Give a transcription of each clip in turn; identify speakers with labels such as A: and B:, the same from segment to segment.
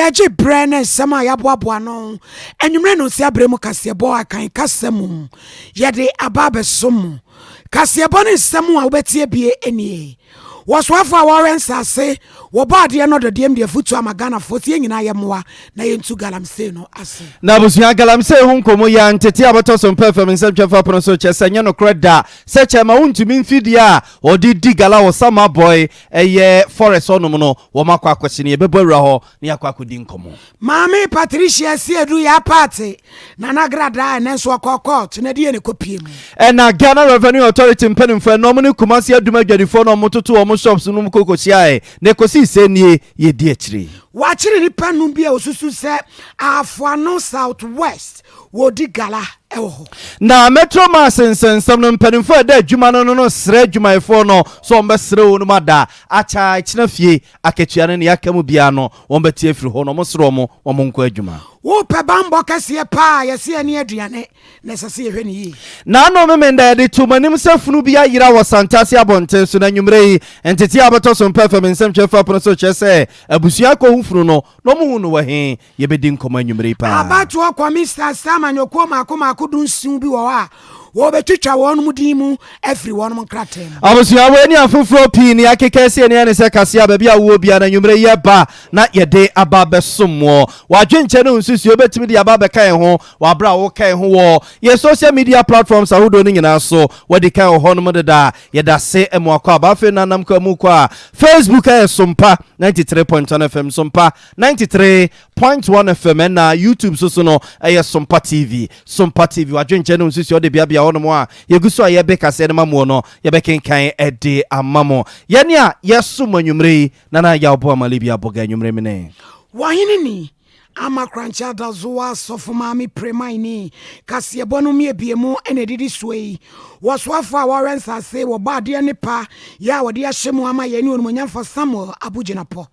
A: Yaji Brennan, Sama Yabuano, and you know, Siabremo Cassiabo, can Cassamu, Yade Ababe Sumu, Cassiabon is someone better be any. Was one for warrants, I say, Wabadi another DM the foot to Amagana 40 in Ayamoa, Nayan galamsey no as.
B: Nabusia galamsey hunkomo ya ntete abato performance mchefa pono so chesa nyano kreda search ma untumi mfidia odi gala wo sama boy eye forest onom no wo makwa akwese ne bebawura ho ne akwa akodi nkomo.
A: Mami Patricia Siedu ya party Nana grada na so court na die ne kopiem.
B: Na Ghana Revenue Authority mpanimfo no mo ne Kumasi adumadwadifo no mototo wo shops no mkokosia ne kosi senie ye di akire.
A: Wachiri ni panu bia osusu se Afuano Southwest wodi gala ewo.
B: Na Metro Masensen some mpanimfo da adwuma no sre adwumaefo no so mbesre wo no mada acha ikina fie aketua ne yakam bia no wo betie firi ho no mo sro mo wo monko adwuma.
A: Wo pe bambo kase pa yese ne aduane na sese ehwe ne yi.
B: Na no memenda de tumanim safunu bia yira wo santase abonten so na nwumre yi entete abato so performance mchefa pono so chese abusua ko hufunu no mo hu no wahe ye bedi nkoma nwumre pa.
A: Abato akwa Mr. Sama nyoko mako dunsun bi wo a wo betwitwa won mudimu every one monkratem.
B: Abusua we ni afufuro pi ni akekese ne ne se kase aba bia wo bia na nwumre ye ba na ye de ababe somwo wadwenche no nsusu obetimi de ababe kan ho wabra wo kan ho wo ye social media platforms ahodo ni nyina so wadi kan ho no meda ye da se emu akwa ba fe na nam kwa mu kwa Facebook Sompa 93.1 FM Sompa 93.1 FM na YouTube so no Sompa TV wadwenche no nsusu de bia ono mo a yeguso aye be kase ne mamu no ye be kenkan ede amamo ye ne a yesum anwumre na ya obo amalibi aboga anwumre mene
A: wahini ni amakrancha da zoa sofumami premaini kase bonu mi ebiemu ene didi swei waswafo a warensa se wo baade ne pa ya wode ahyemu ama ye ne onumonyamfa Samuel Abuginapo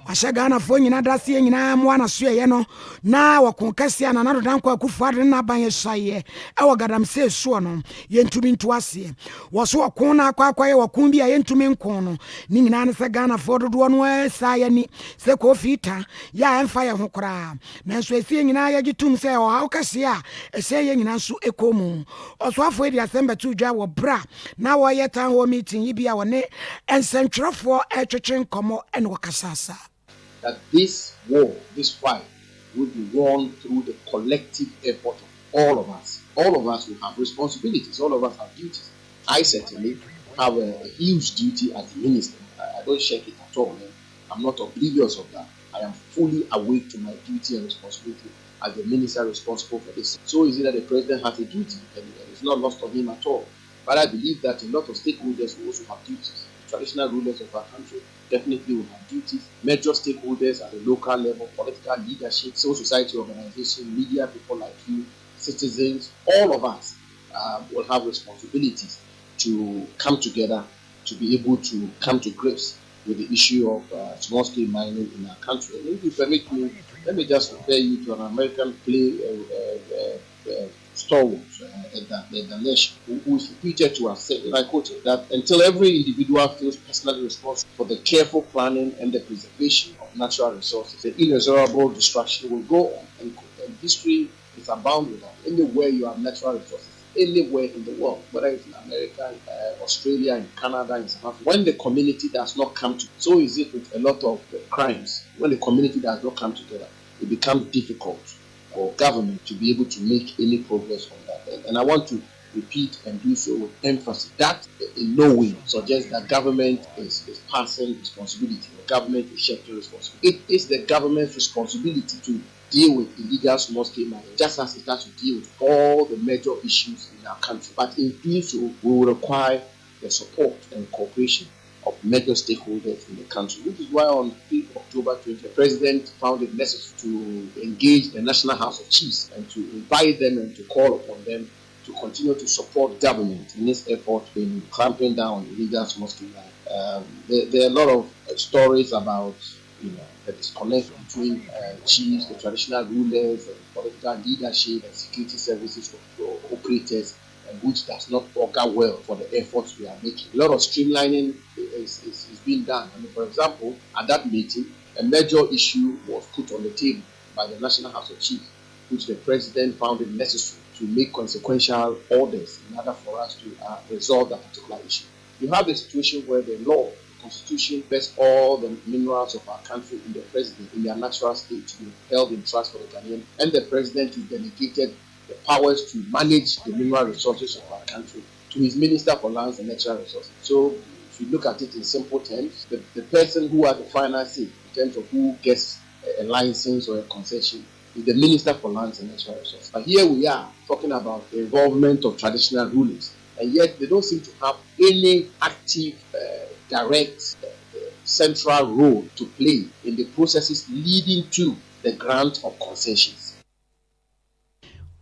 A: wahye na fo nyina dase nyina mo na so ye no na wakonkase ana na dodan kwa akufade na ban ye hyaye e wo galamsey so no ye ntumi ntoase waso wakon na akwa ye wakon bia ye ntumi nkon no ni nyina ne se Ghana fo dodo no sa ye ni se ko fita ya emfa ye ho kora na so esi nyina ye gitum se o ha kase a ese ye nyina so ekomu oswafo e di asembe dwa wo bra na wo ye tan ho meeting yibia wo ne ensentwerefo etwetwen komo ene wakasasa
C: that this war, this fight will be won through the collective effort of all of us. All of us will have responsibilities. All of us have duties. I certainly have a huge duty as a minister. I don't shake it at all. Man. I'm not oblivious of that. I am fully awake to my duty and responsibility as the minister responsible for this. So is it that the president has a duty, and it's not lost on him at all. But I believe that a lot of stakeholders will also have duties. Traditional rulers of our country definitely will have duties. Major stakeholders at the local level, political leadership, civil society organizations, media people like you, citizens, all of us will have responsibilities to come together to be able to come to grips with the issue of small-scale mining in our country. And if you permit me, let me just refer you to an American play stalwart at the nation who is repeated to us, and I quote it, that until every individual feels personally responsible for the careful planning and the preservation of natural resources, the inexorable destruction will go on. And history is abound with that. Anywhere you have natural resources, anywhere in the world, whether it's in America, Australia, in Canada, in South Africa, when the community does not come together, so is it with a lot of crimes. When the community does not come together, it becomes difficult for government to be able to make any progress on that. And I want to repeat and do so with emphasis. That in no way suggests that government is passing responsibility or government is shirking responsibility. It is the government's responsibility to deal with illegal small-scale mining, just as it has to deal with all the major issues in our country. But in doing so, we will require the support and cooperation of major stakeholders in the country, which is why on 5th October 20, the President found it necessary to engage the National House of Chiefs and to invite them and to call upon them to continue to support government in this effort in clamping down on illegal small-scale mining. There are a lot of stories about the disconnect between chiefs, the traditional rulers, and political leadership and security services operators, which does not augur well for the efforts we are making. A lot of streamlining is being done. I mean, for example, at that meeting, a major issue was put on the table by the National House of Chiefs, which the President found it necessary to make consequential orders in order for us to resolve that particular issue. You have a situation where the law, the Constitution, vests all the minerals of our country in the President in their natural state to be held in trust for the Ghanaian, and the President is delegated the powers to manage the mineral resources of our country to his Minister for Lands and Natural Resources. So if you look at it in simple terms, the person who has the final say in terms of who gets a license or a concession is the Minister for Lands and Natural Resources. But here we are talking about the involvement of traditional rulers, and yet they don't seem to have any active, direct, central role to play in the processes leading to the grant of concessions.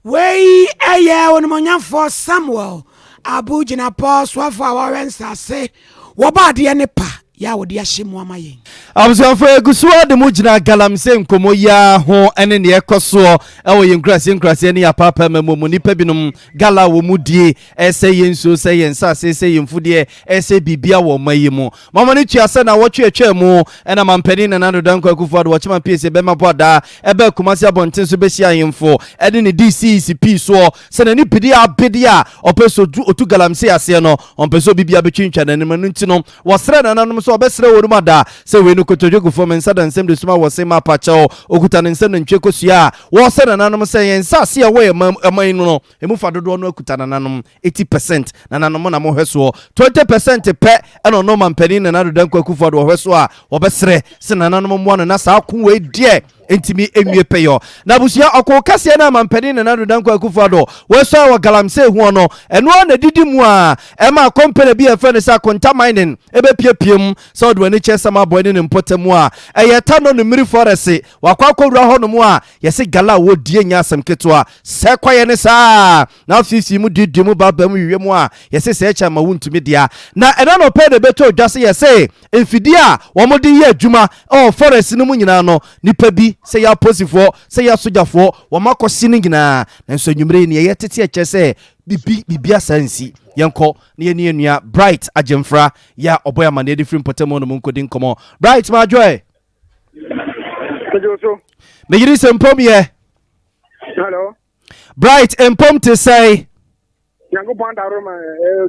A: Wey eye for Samuel Abujina Paul Swafo Awarensa say wobade ne pa ya wode ahyemu amaye.
B: Abusafo egusuo de mujina galamsey nkomo ya ho ene ne ekoso ewo yenkrase ne ya papa mamu nipa binum gala wo mudie ese yenso se yensa se yemfudie ese bibia wo mayimu mama ne tuase na wotwe atwam ena mampani na nando danko akufo do wochema pese be maboda ebe kumasi abonten so be hia yemfo ede ne DCCP so se na ni pidi abedia opeso otu galamsey ase no onpeso bibia betwintwa na nemu ntino wo sre na nanom so obesre worumada se we no kotojogu for sada nsem de suma wose ma pacho okuta nsem ntwe kosua wo se na nanom se yensa se we aman no emu fa dodo no akuta na nanom 80% na nanom na mo hweso 20% pe eno no mampani na nado danko akufo do hweso a obesre se na nanom mo no na sa ku we die entimi enwie peyo na busia okokase na mampani na nado danko akufo do weso wa galamsey hu no eno na didi mu a ema company bi efe ne sa konta mining ebe piepiem so do ani chesama boy ne mpotemu a eyeta no no miri forest wakwakwura ho no mu a yesi gala wo die nya asem ketwa se kwaye ne sa na ofisi mu didi mu baba mu wiwe mu a yesi se echa ma wuntumi dia na ena no pe de beto dwase yesi enfidi a wo mo de ye adwuma o forest no mu nyina no nipa bi se ya posifo se ya sojafo wo makosi ne nyina nso nwumre ne ye tete eche se bibia sansi yanko ne enua Bright Ajemfra ya oboya ma ne different potemo no munkodi nkomo Bright ma joy
D: Jojo
B: me yiri sempom ye
D: hello
B: Bright empom to say
D: yango banda roma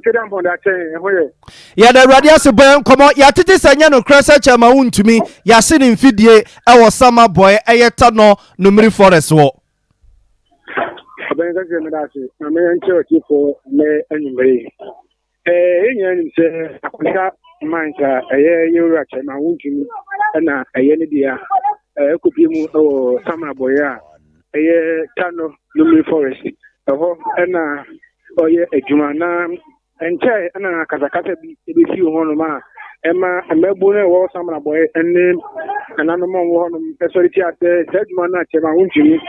D: kedam bonda chen hoye
B: ya da radio se boy nkomo ya tete sanya no krasa chama wuntumi ya se ne mfidie e wo sama boy eyeta no numeri forest wo
D: abenga je medasi na me nche tipo me anyumre enya ni se akwenda manka yewura chama wuntumi na ne dia ekopie mu sama boy a tano numeri forest ho na oye ejuma na enche na kazakata bi fi ho no ma ema emegbu na wo samra boy enne anano mo wo no personality ate ejuma na chema wuntumi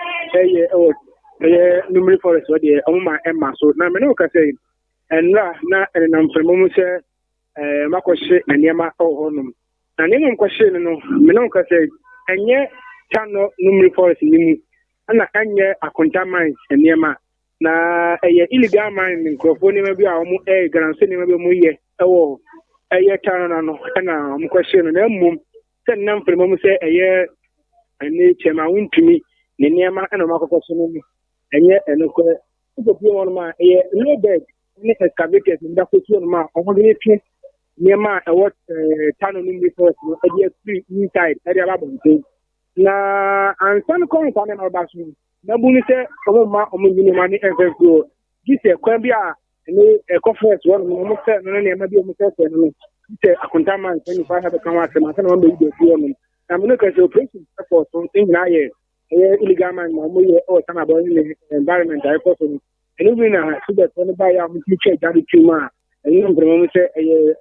D: numeri forest wo de omma emma so na me no ka say enra na na mfemo mu se makoshe eniema ho no na ne mo kwashe no me no ka say enye chano numeri forest ni mu na enye akonta mine eniema na illegal mining microphone ma bi a omo garanse ne ma bi mo ye ewo tano na no na mo question na mmom se na mfremo mo se ene chema wuntumi ne niema na makoko so no eno ko ko bi won ma no bed ne excavators nda ko so no ma o mo ne pie niema tano no mi force no free inside aba bonte na ansan ko nta na ba so na bunu se omma omnyini ma ni enfeso gise kwan bi a ni conference won mo se no na ma bi mo se no gise akunta man se ni fa ha be kan wa se ma se na mo bi do no na mo ka se operation for so thing na illegal man mo ye tana bo ni environment I for so ni bi na so that when ba ya mo ti che jadi tuma ni mo se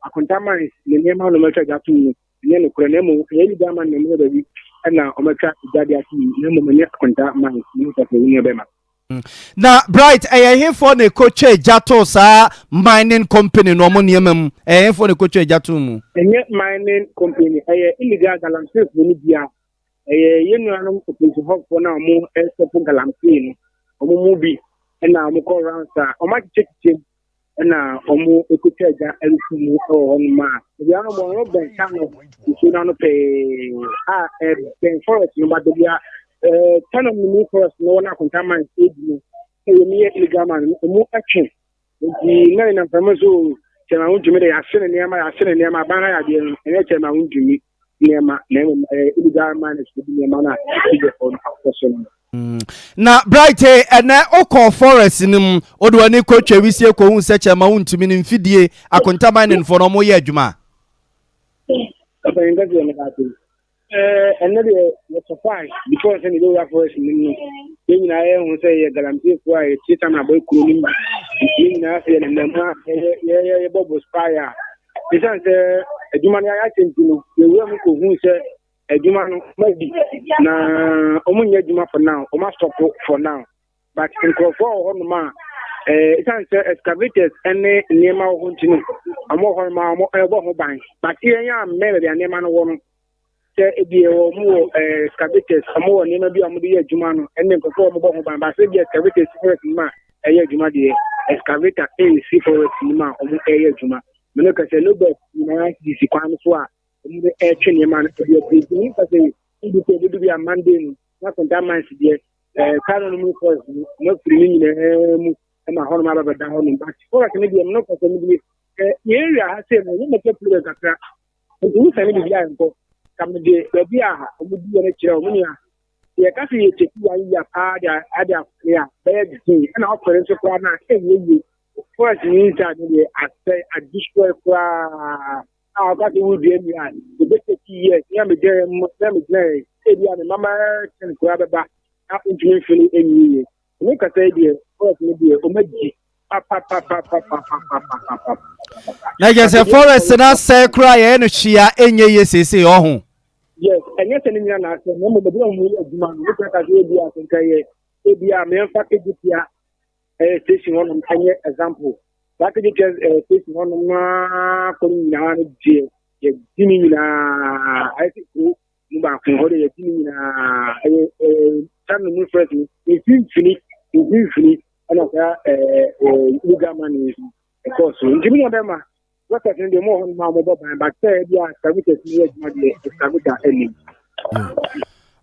D: akunta man ni ma no mo che jadi tuma ni no kure ne mo illegal man mo do bi na omeka jadi ati na mo manya konta man ni ta ko ni be ma
B: na Bright here for the coach jato sa mining company no mo niamam for the coach jato mu
D: enye mining company illegal galamsey ni bia yenu anu ko police for na mo stop galamsey no mo bi na mo ko ransa o ma check na omo ekuteja elfu on ma ya no mo no ben kano so na no pe ben forest no ba do bia ton of me first, no one can come and say, you illegal man, more action. The nine and Pamazo, Chama Jimmy, I sent near my banner again, and I tell my own Jimmy, near my name, illegal man is to be a man.
B: Na bright ena okon forest nim odwani kwatwa wisie ko hu se chama wuntumi nim fidie akontaman ne fo no mo ye adwuma
D: and what's a fine because any low forest nim yin na ye hu se ye galamsey ko ai tita na boy kunim yin na se na ma ye bobo spire bisan se adwuma ya ya tentino ye wo ko hu se adwuma no maybe na omunye adwuma for now o ma stop for now but in crofo ho no ma it can say excavators any nema ho ntino amo ho ma amo ebo ho ban but here ya me be nema no wo no se ebi o mu excavators amo nema bi amo de adwuma no ene crofo mo bo ho ban but se bi excavators for ma adwuma de excavator AC for ma omo adwuma me no ka se no be na disi kwan so a the air training man to be a president, but they do be a mandate, not on that man's dear. Canon move for not free and my home about down, but for a Canadian, not for the area. I said, we make a play that do send me behind for come the Bia, would be a chair. The Cassie take you a clear bad thing and offering to corner first means that I say a destroy for. That would be the best years. Yammy, Mama, and grab a back up into Philly any year. Make a idea, first maybe Omegi.
B: na je se forest na se cry eno hia enye yesese ohun
D: yes and yes and na say no be don mu aduma no ka ka dey bia kan kai e bia me fa ke dia station on any example that is just station on ma ko ni na je ye dimi na I think mu ba ko ho ye dimi na tan mu fresh ni fini and illegal money is of course so dimi na be ma what I think the more on ma mo but say bia services ni e ma de service any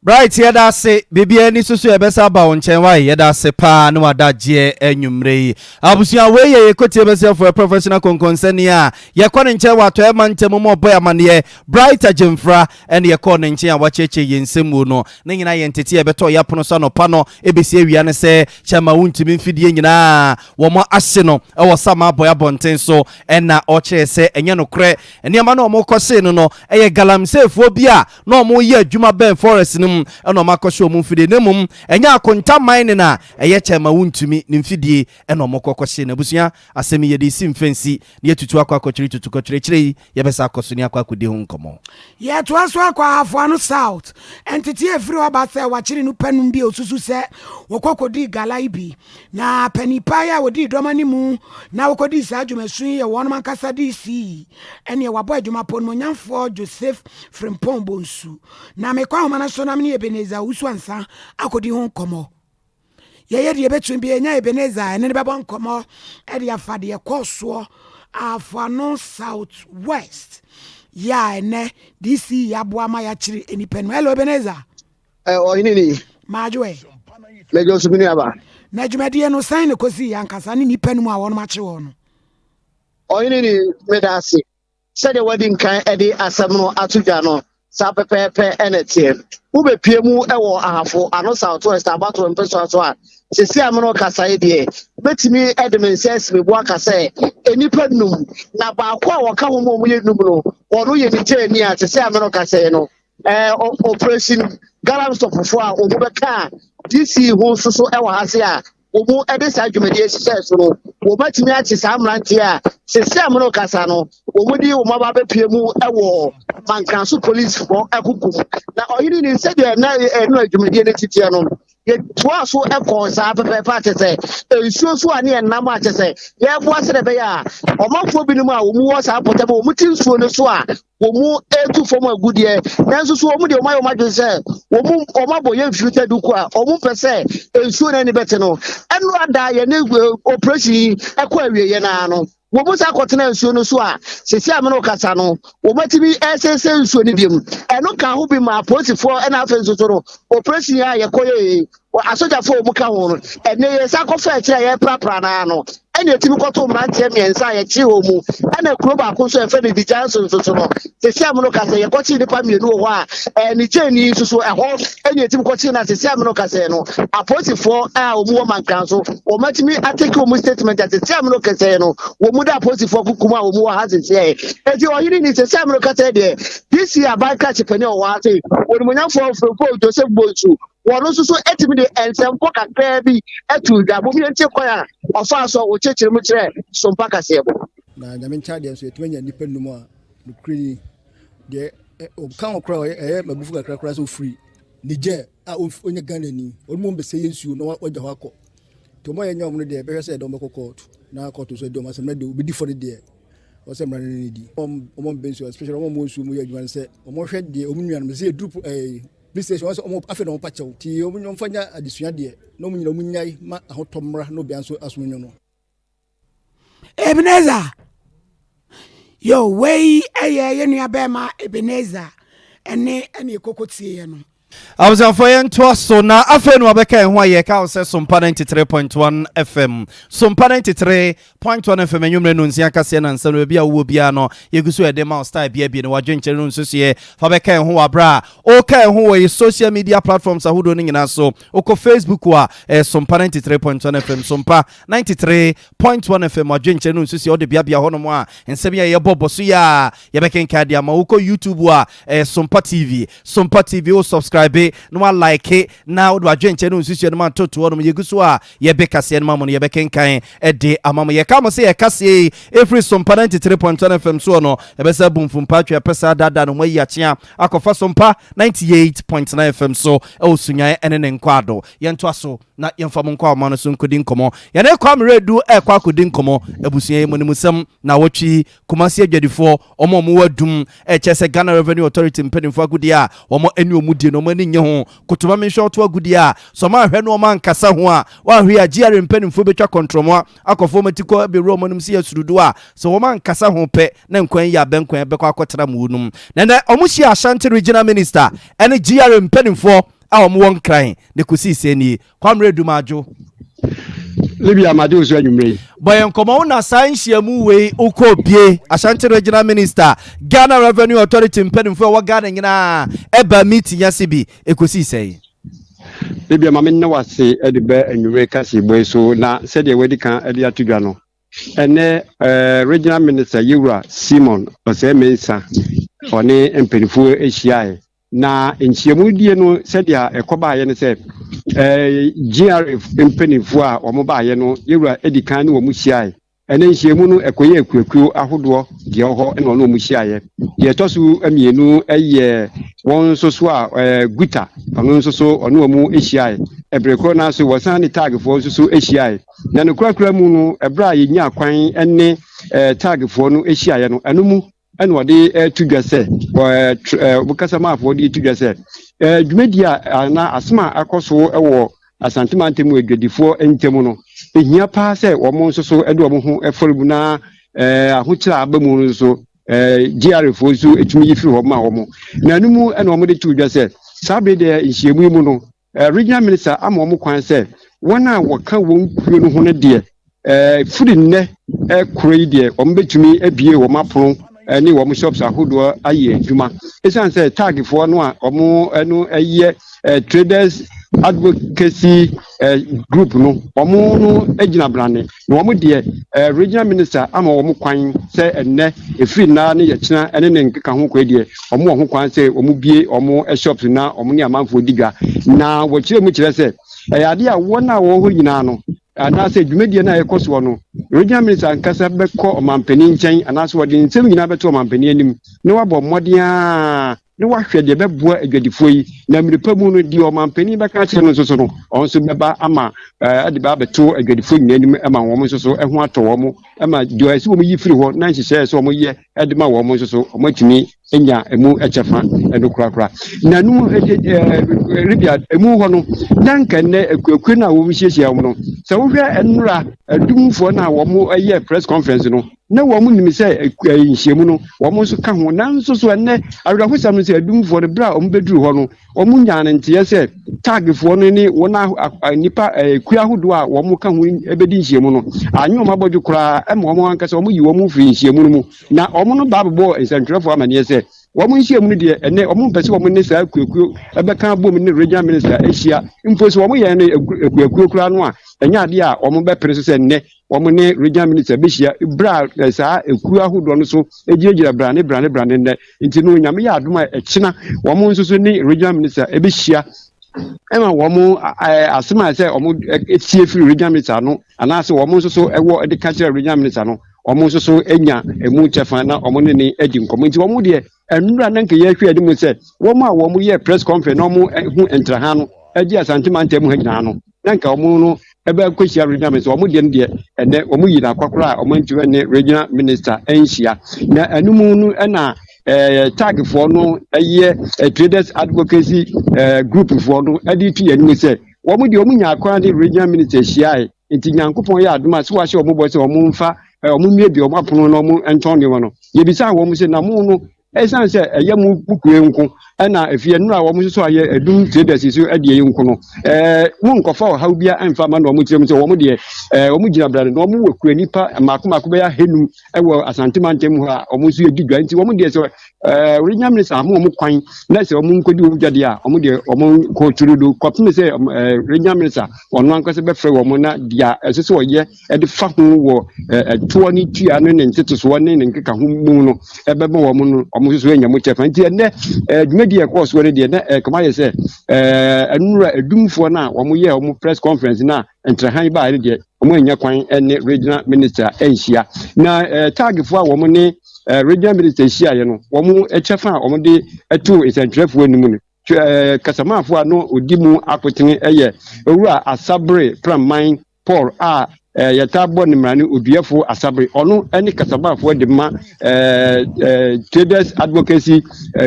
B: bright yeda se bibia ni susu ebesa ba wonchen wa yeda se pa na wadaje enwumre abusia we ye kotie besa for a professional konkonsani a ye kone nche wato e mantem mo boy amane bright agimfra ene ye kone nche a wacheche ye nsemu no na nyina ye ntete ye beto ya pono so no pa no ebesi awia ne se chama wuntimi mfidie nyina wo mo ase no e wo sama boy abonten so ena o che se enye no kre ene ma no mo kose no e ye galamsey fo bia no mo ye adwuma ben forest no eno makosho mu mfidie nemum enya akonta mine na eye chema wuntumi ne mfidie eno mokokoshe na busua asemi ye de sim fensi ne tutu akwakochiri tutu kochiri chiri ye besa akoso ni akwakode hu nkomo
A: ye to aso akwa afuano south entity efiri oba se wachiri nu panum bi osusu se wokokodi galaibi na panipa ya wodi domani mu na wokodi sa adwumasun ye won mankasa DC ene wabo adwuma pon monyamfo Joseph Frimpong Bonsu na mekwa homa na so na me Ebeneza usuansa akodi hu nkomo ye de betun bi enya Ebeneza ene be bon nkomo e de afade ye koso afuano south west ya ene DC ya boama ya chiri enipenu hello Ebeneza
E: oyinini
A: majwe
E: mejo subini aba
A: na dwumade no san ne kosi yankasa ne nipenu a won mache won
E: oyinini medasi said the wedding kan e de asem no atudwa no sa pepepe enetie wo be pie mu e wo ahafo ano south west abato mpeso so a sisi amno kasa e de betimi edmenses me bo akasa enipa num na ba akwa wo ka ho mo ye num no wono ye ni tani a sisi amno kasa no operation galamsey fofo a wo be ka DC ho so e wo hase a wo ede sa dwumade success no wo matimi achi sa amrante a sisi amno kasa no wo di wo maba be pie mu e wo mankanso police for akukum na oyini ni se de na no adwumade ne titie no ye toa so e ko sa pepe pa tese ensuo so ani enam a tese ye bo ase de be ya omafo binum a wo mu wo sa potaba wo muti nsuo ne so a wo mu etu fom agudie nanso so wo mu de o mayo madwe se wo mu o mabo ye future duku a o mu pese ensuo na ni bete no eno ada ye ne operation e ko awie ye na no wo mo sa kotena nsuo no so a sesi ameno kasa no wo matimi esese nsuo ni biem eno ka ho bi ma policefoɔ ɛna afa nso so no operation ya yekoye asojafo mu ka ho no ene ye sa kofa kire ye prapra na no ene timi kɔto mrantie miensa ye kire wo mu ene kuro ba ko so efe ni dijan so no sesi ameno kasa ye kɔchi nipa mienu wo a ni jeni so ɛho ene timi kɔchi na sesi ameno kasa no apolicefoɔ a wo mu wo mankan so wo matimi atake wo mu statement sesi ameno kasa no wo mu da policefoɔ kukuma wo mu wa ha sesi e eti ohiri ni sesi ameno kasa de this year by catch penny o wa say wo mu nyafo ofrofo Joseph Bonsu wono so etimi de ensempo kakra bi etu dwa bo bi entie koya ofa so wo chechire mu kire Sompa kase bo
F: na nyame ncha de so etimi nya nipa num a nukuri de o kan okra mabufu kakra so free nije a onye Ghana ni onmo mbese yensuo na wagya hɔ akɔ to mo yenya omno de behwe se de omekɔ court na court so de o masem na de obi di for de o se mra ne di omo bensu especially omo monsu mu yadwan se omo hwɛ de omo nua no se drup police station was omo afi na omo pachew ti omo nyom fanya adesua de na omo nyina omo nyai ma ahotomra no bia so asonyo no
A: Ebenezer yo wey ye nua be ma Ebenezer ene ekokotie no
B: I was for you so now. I feel no beka en ho ye ka say Sompa 93.1 FM. Sompa 93.1 FM enyumre no nsia ka se na nsa no bia wo bia no yegusu e de ma style bia no wadwenkyere no nso se fa beka en ho wabra o ka en ho wo social media platforms ahudo no nyina so oko Facebook wa Sompa 93.1 FM Sompa 93.1 FM wadwenkyere no nso se o de bia ho no mo a nsem ye boboso ya ye beka nka dia ma oko YouTube wa Sompa TV o subscribe no one like it now do agent no nsusu no man toto no yeguso a ye be kase no mamu no ye be kenkan e de amamu ye ka mo se ye kase every Sompa 93.1 FM so no ye be sa bumfum patwa pesa dada no mayi akia akofa Sompa 98.9 FM so e osunya ene ne nkwado ye nto aso na ye mfam nkwa ma no so nkodi nkomo ye ne kwa mredu e kwa kodi nkomo ebusunya ye munimsam na wotwi kumasi adwadifo omo mo wadum e chese Ghana Revenue Authority mpenimfo agudi a omo eni omudie no mani nye ho kutuma me short agudi a so ma hwe no ma nkasa ho a wa hwe a GR mpenimfo betwa kontromo akofo matiko be ro monum si asurudu a so wo ma nkasa ho pe na nkwan ya benkwan be kwa akotara munum na omushi Ashanti Regional Minister ene GR mpenimfo a omo won kran ne kusi seni kwamredu majo
G: Libya Madu so anwumre
B: boy nkomo na sanhyiamu we ukobie Ashanti Regional Minister Ghana Revenue Authority mpenimfo wa Ghana nyina eba meeting yasibi ekosi sei
G: Libya mame na wase edibe anwumre kasi boy so na said ye wedi kan edi atudwa no ene Regional Minister Yura Simon Osemensa one mpenimfo ehyiae na nchiamu die no said ya ekoba ye ne se GRF mpenimfo a omobaye no Yura edikan ne wo mu hyiae ene nchiamu no ekoye ekuakuo ahodo de ho ene ono mu hyiae ye tosu amienu eye won soso a guta ono soso ono mu ehyiae ebreko na so wosan ne tag fo soso ehyiae na ne kurakura mu no ebra ye nya kwan ene tag fo no ehyiae no eno mu ene wode tudwase bukasa mafo de tudwase dwumedia na asma akoso ewo asantemantemu edwadifo entemu no ehia pa se wo soso ede wo ho eforebu na ahokyira abamu no so GR fo so etumi yifiri ho ma wo na numu ene wo de tudwase sabe de nhyiemu mu no Regional Minister ama wo kwan se wona woka won kuo no ho ne de fudi nne kuroi de wo betumi abie wo mapono ni wo shops ahodo aye adwuma esan say tag for no a omo enu eye traders advocacy group no omo no agina brane na omo de Regional Minister ama omo kwan say enne efiri na ne yechina ene ne nkeka ho kwa de omo ho kwan say omo bie omo shops na omo ni amanfo diga na wo kire mu kire say ade a wona wo ho nyina no anase dwumedie na ekoso no Regional Minister nkasa bekọ omampani nchen anase wodi nsem nyina beto omampani anim ne wabọ mmọden a ne wahwe de beboa adwadifo yi na mripa mu no di omampani beka kire no soso no onso beba ama ade ba beto adwadifo nyina anim ama wo soso eho ato wo ama dio esi wo yi firi ho na nhyehyɛ so wo ye ade ma wo soso omatumi enya emu echefa eno kura na nu ribia emu ho no nanka ne akuaku na wo mhiehyia wo no se wo hwe enura adumfo na wo mo eye press conference no na wo mo nim se nhyiemu no wo mo so ka ho nanso so ene awrahosam no se adumfo no bra o mo beduru ho no wo mo nyaane ntie se tagfo no ni wo na nipa kua hodo a wo mo ka ho ebedi nhyiemu no anyo ma bodu kura e mo ankasa wo mo yi wo mo firi nhyiemu no mu na wo mo no babbo ensantwerefo amane se womu nhyiemu no de ene womu pese womu ne saa kuakuo ebeka bom ne regional minister ehia mposi womu ye ne kuakuo kura no a enya de a womu be pere so se ne womu ne regional minister behia bra saa ekuo ahodo no so egiregira bra ne ne nti no nyame ya adoma ekina womu nso so ne regional minister ebehia ema womu asema se womu etie free regional minister no anase womu nso so ewo de ka kire regional minister no womu nso so enya emu chefa na womu ne edi nkomo nti womu de enura nanke ye hwe ade mu se womu a womu ye press conference no mu hu entraha no agi asantemantam ha nyina no nanka womu no ebe kwehia regional minister womu de ne ene womu yi na kwakora womu ntiwe ne regional minister enhia na anumu no na tag for no traders advocacy group for no edi tu yanu se womu de womu nya akwa de regional minister hia nti nyankopon ya adoma se wa hye womu bo se womu mfa womu mie bi womu apono no womu enton de wono ye bisa womu se na mu no esan se eyemu bukue nko na efie nura wo mu so aye adum traders so adie nko no mu nkofa o haubia emfa ma no mu tirem se wo mu de wo mu gina brade no mu wakua nipa makoma be ya henum ewo asantemantam ho a wo mu so edi dwa nti wo mu de se regional minister mo mu kwan na se wo mu nkodi wo dwade a wo mu de wo mu ko turudu kopim se regional minister ono ankose be frɛ wo mu na dia eso se wo ye e de fa ho wo to ni tua no ne nteteso ne nkeka ho mu no ebebe wo mu no omo so enya mo chefa nti ene dwumadi e course wore de ne kama ye se anura adumfo na wo mo ye wo press conference na entrehan ba de omo enya kwan ene regional minister enhia na tagfo a wo mo ne regional minister hia ye no wo mo echefa wo mo de etu isentrefu animu ne kasamafo a no odimu akotene eye owura asabre praman Paul a yatabo ni mrani oduefo asabre ono eni kasabafo de ma traders advocacy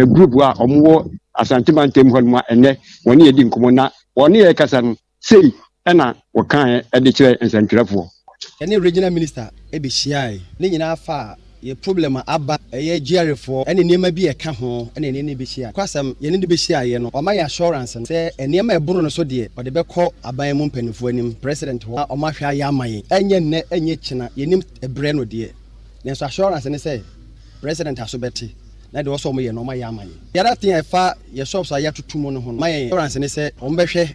G: group wa omwo asantemantam honma ene woni yedi nkomo na woni ye kasa no sei ena wokan e de kire ensantwerefo
H: ene regional minister e be hia ne nyina fa ye problem aba ye GRFo ene niema bi e ka ho ene ne be hia kwasam ye ne be hia ye no o ma ya assurance se eniema e buru no so de o de be kɔ aban mu mpanifo anim president ho o ma hwa ya amaye enye ne enye kina ye nim ebre no de ne so assurance ne se president asobeti na de so mo ye no ma ya amaye yara tin e fa ye shops a ya tutumo no ho ma ye assurance ne se o mbehwe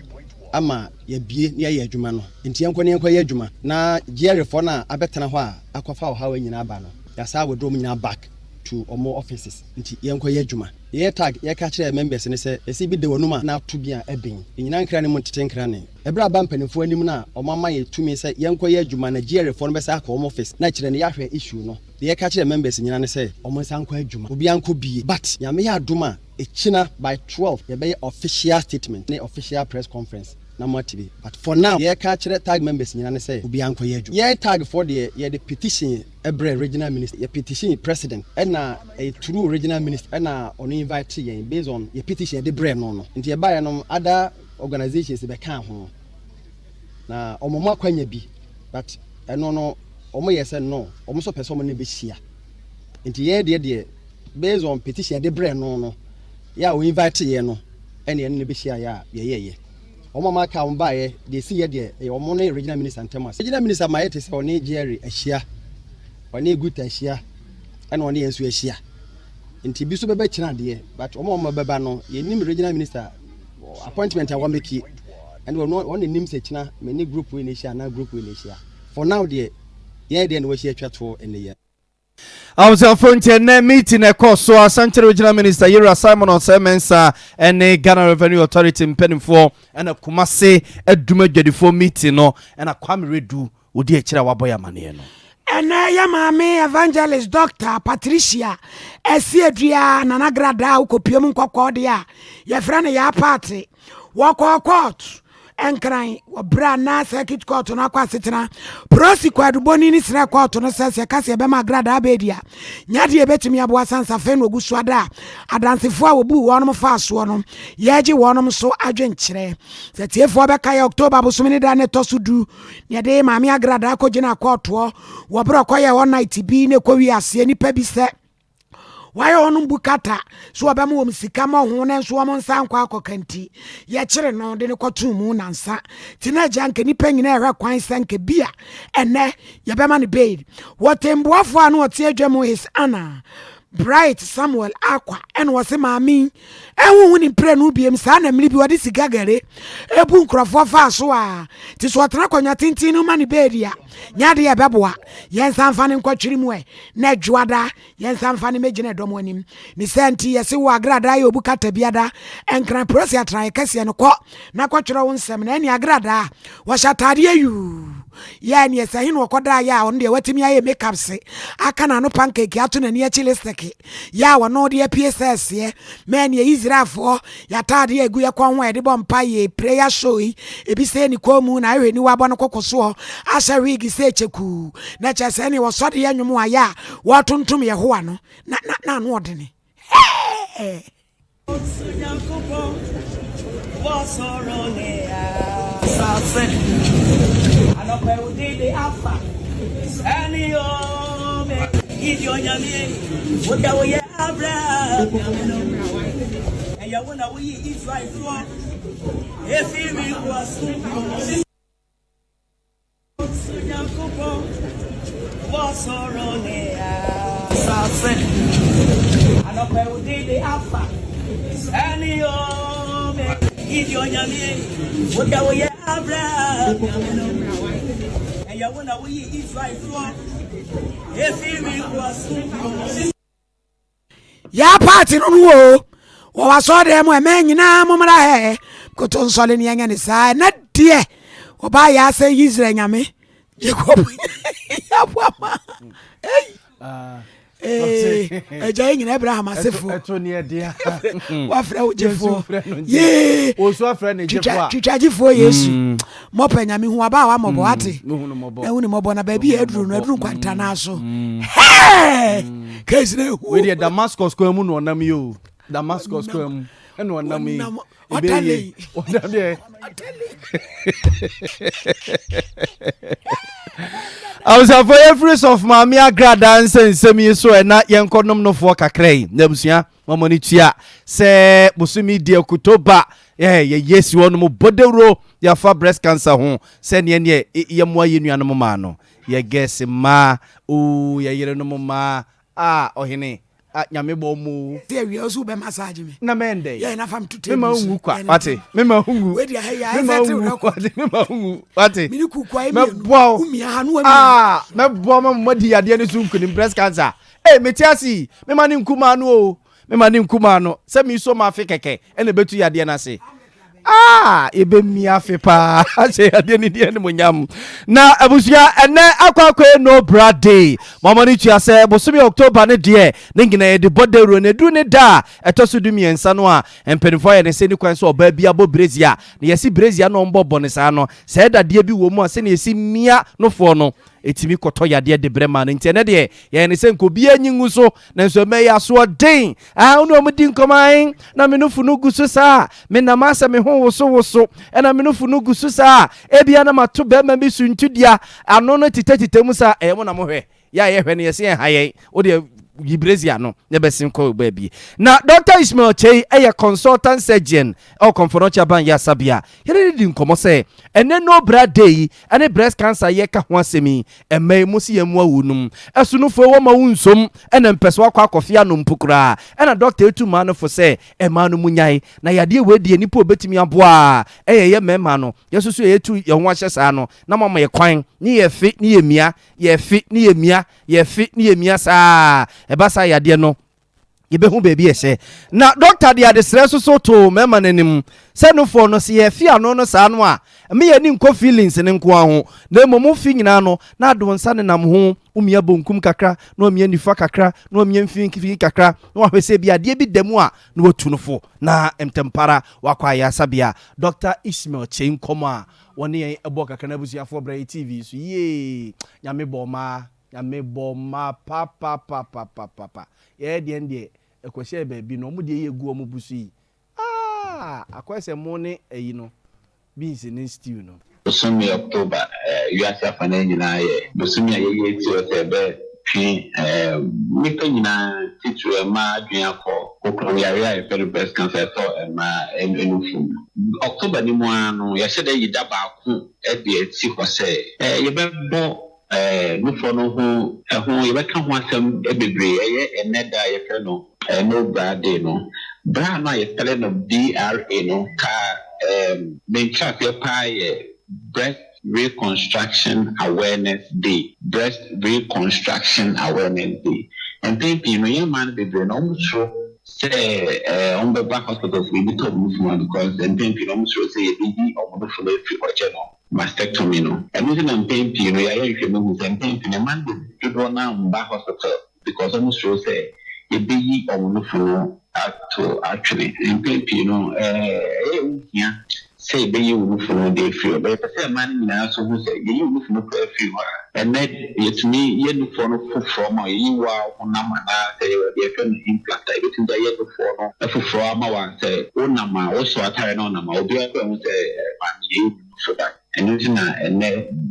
H: ama ya bie ne ya adwuma no nti yenkɔ ya adwuma na GRFo na abetena ho a akɔfa o hawa nyina aba no yasa we do nyina back to omo offices nti yenko ye adwuma ye tag ye ka kire members ne se esi bi de wonuma na to bia eben nyina nkra ne montete nkra ne ebra ba mpanifo anim na omama ye tumi se yenko ye adwuma na GRFo no be sa ka omo office na kire ne ya hwe issue no ye ka kire members nyina ne se omo san kwa adwuma obi anko bie but nyame ya adoma echina by 12 ye be official statement ne official press conference na motivi but for now ye ka kire tag members nyina ne say obi anko ye adwu ye tag for the ye the petition every regional minister ye petition president na a true regional minister na on invite ye based on ye petition the brain no nti ye ba no other organizations be kan ho na omomo akwanya bi but no omo ye say no omo so person ne be hia nti ye de based on petition the brain no ya o invite ye no ene ye ne be hia ya ye omo ma ka mba ye de si ye de omo no regional minister ntemas regional minister ma ye te se oni Jerry ahia oni Guta ahia ana oni ensu ahia nti bi so bebe kina de but omo beba no ye nim regional minister appointment a wa make and one nim se kina me ni group we ne ahia na group we ne ahia for now de ye de no we ahia twato ene ye
B: Our frontier meeting a course so Asante Regional Minister Yera Simon on Semensa and a Ghana Revenue Authority in Penifo and a Kumase a Dumedjadifo meeting no and a Kwame Redu would dear Chira Waboya Maniano.
A: And Yamame Evangelist Dr. Patricia Esiadria Nanagrada Ukopium Kokodia, your friend ya party, walk or court. enkran obra na circuit court no akwa setena prosecute boni ni sra court no sese kase be ma grada abedia nyade ebetimi abo asansa fe no gusuada adansefo a wobu wonom fa so no yeje wonom so adwenkyere setiefo be kai October bosomini da ne tosudu ne de maami agrada akogina court wo bro koye one night bi ne kowi ase nipa bi se why on bukata so abama wo msika ma ho ne so mo nsa nkwa akokanti ye kire no de ne kwato mu nansa tinaja nke nipa nyina ehwa kwan sanke bia ene ye bema ne bail wotemboafo anu ote adwam his ana Bright Samuel Aqua and was a mammy. And when in prenu be him son and maybe what is gagare. A boon crofo fasoa. Tis what raconia tintino money bedia. Yadia babua. Yen san fanning quatrimwe. Ned Juada. Yen san fanny major domonim. Nisanti as you are grada yo bucata biada. And gran prosia try cassian co. Naquatra on sem any agrada. Was a tadia you. Yan yes, I know koda ya on the wetimi makeup say. I can no pancake atun and ye chili ya wa no de PSS ye men ye Israel for ya tade egu ye kwon we de bompa ye prayer show e bi se ni komu na ahwe ni wa bo no kokoso asha wigi se cheku na cha se ni wo so de anwum aya wo tontom ye ho ano na no de ni
I: what we have, and you want to eat right for if he was on I don't know what they offer. Any if you're what we have, and you want to eat right for.
A: Ya party no wo wa so de mo e nyina momra he koton sole ni anya ni sa na de oba ya se Israel nyame Jacob ya bua eja nyina Abraham asefo
B: eto ne dia
A: wa fra o jefo ye
B: o so afra ne jefo
A: twajefo Yesu mo pa nyame hu aba wa mobo ate ehun ni mobo na ba bi eduru no eduru kwanta na so case na
B: we dey Damascus ko mu no nam yo Damascus ko mu eno onam yi
A: otale
B: I was for every of Mammy Agrada and semi so and not young condom no for cacray. Nebusia, Mamonitia, say Busumi dear Kutoba. Yes, you want more bodero, your far breast cancer home. Send ye, yamwa union mano. Ye guess ma, ooh, ye no ma, oh, hene. Nyame bo mu
A: serious ube massage me
B: na mende
A: ya na fam to
B: me ma hungu kwa pate me ma hungu
A: we dia he ya set
B: me ma hungu pate
A: me ku kwa
B: me bo
A: umi hanu
B: me bo ma modi ade ne so nkunim breast cancer metiasi me ma ni nkuma no o me ma ni nkuma no se mi so ma fe keke ene betu yade na se ebe mi afe pa ase ade ni die ne monyam na abusia ene akwakwe no brad day mamani tua se bosumi October ne die ne ngina ye de bodero ne du ne da etoso du miensa no a empenifo ye ne se ni kwan so oba bia bo brezia ne yesi brezia no mbobo ne sa no se da die bi wo mu a se ne yesi mia no fo no etimi koto yade de brema no nti ene de ye ne se nkobi anyingu so na nso me ya so den unu omudi nkoman na menufu no guso sa me na masa me ho woso ena menufu no guso sa ebia na mato be ma bi suntudia ano no titetitem sa mo na mo hwe ya ye hwe ne ye se haye o de Gibrezia no nebesin ko baby na Dr. Ismail Chei a consultant surgeon or confidential ban ya sabia here di nkomo say ene no brad day ene breast cancer ye ka ho asemi emai musi yemu awunum esunufo wo ma wunsom ene mpeso akwa akofia no mpukura ena doctor etuma no fo say ema no munyai na yade wedi enipo obetimi aboa ye mema no yesusu yetu ye ho ahye sa no na mama ye kwan ni ye fi ni ye mia sa ebasa yade no yɛbɛhu baabi ɛhyɛ na doctor de adesrɛ so to mɛma n'anim sɛ nofoɔ no sɛ yɛfi ano no saa no a ɛme yɛni nkɔ feelings ne nko ho na mmom fi nyinaa no na ado nsa ne nam ho umia bonkum kakra na umia nifa kakra na umia mfinkifi kakra na wahwɛ sɛ bi adeɛ bi da mu a na watu no fo na mtempara wakɔ ayɛ asabea Dr. Ismail Chain nkɔmɔ a wɔne yɛn ɛbɔ kakra na abusuafoɔ brɛ TV so yee nyame bɔ ma papa yɛ deɛ deɛ ɛkɔhyɛ baabi no ɔmo deɛ yɛ gu ɔmo busu yi akɔsɛ mo ne ayi no beans ne stew no
J: Bosumi October wiase afana nyinaa yɛ bosumi a yɛyɛ ti ɔsɛ bɛ twi nipa nyinaa titiri ɛma adwene akɔ kokoro yare a yɛfɛ no breast cancer ɛtɔ ɛma ɛnufum October ni mu ano yɛhyɛ dɛ yi da baako ɛde ɛti hɔ sɛ yɛbɛbɔ nufo no ho ɛho yɛbɛka ho asɛm bebree ɛyɛ ɛnɛ da yɛfɛ no no brade no bra no a yɛfɛ no BRA no ka mentra fɛ paa yɛ breast reconstruction awareness day and then you know your man be doing almost sure say on the back hospitals we be told because and then you almost sure say you be on the full channel mastectomy no and even I'm paying you know you can move and then the man do go now back hospital because almost sure say you be on the full to actually and then you know yeah say be you for day feel but say man na so who say you for no feel and then it's me you for no from you are on na say you can implant everything that you for no for ma wan say on na ma o so atare no na ma obi akwa mu say man you so that and it's na and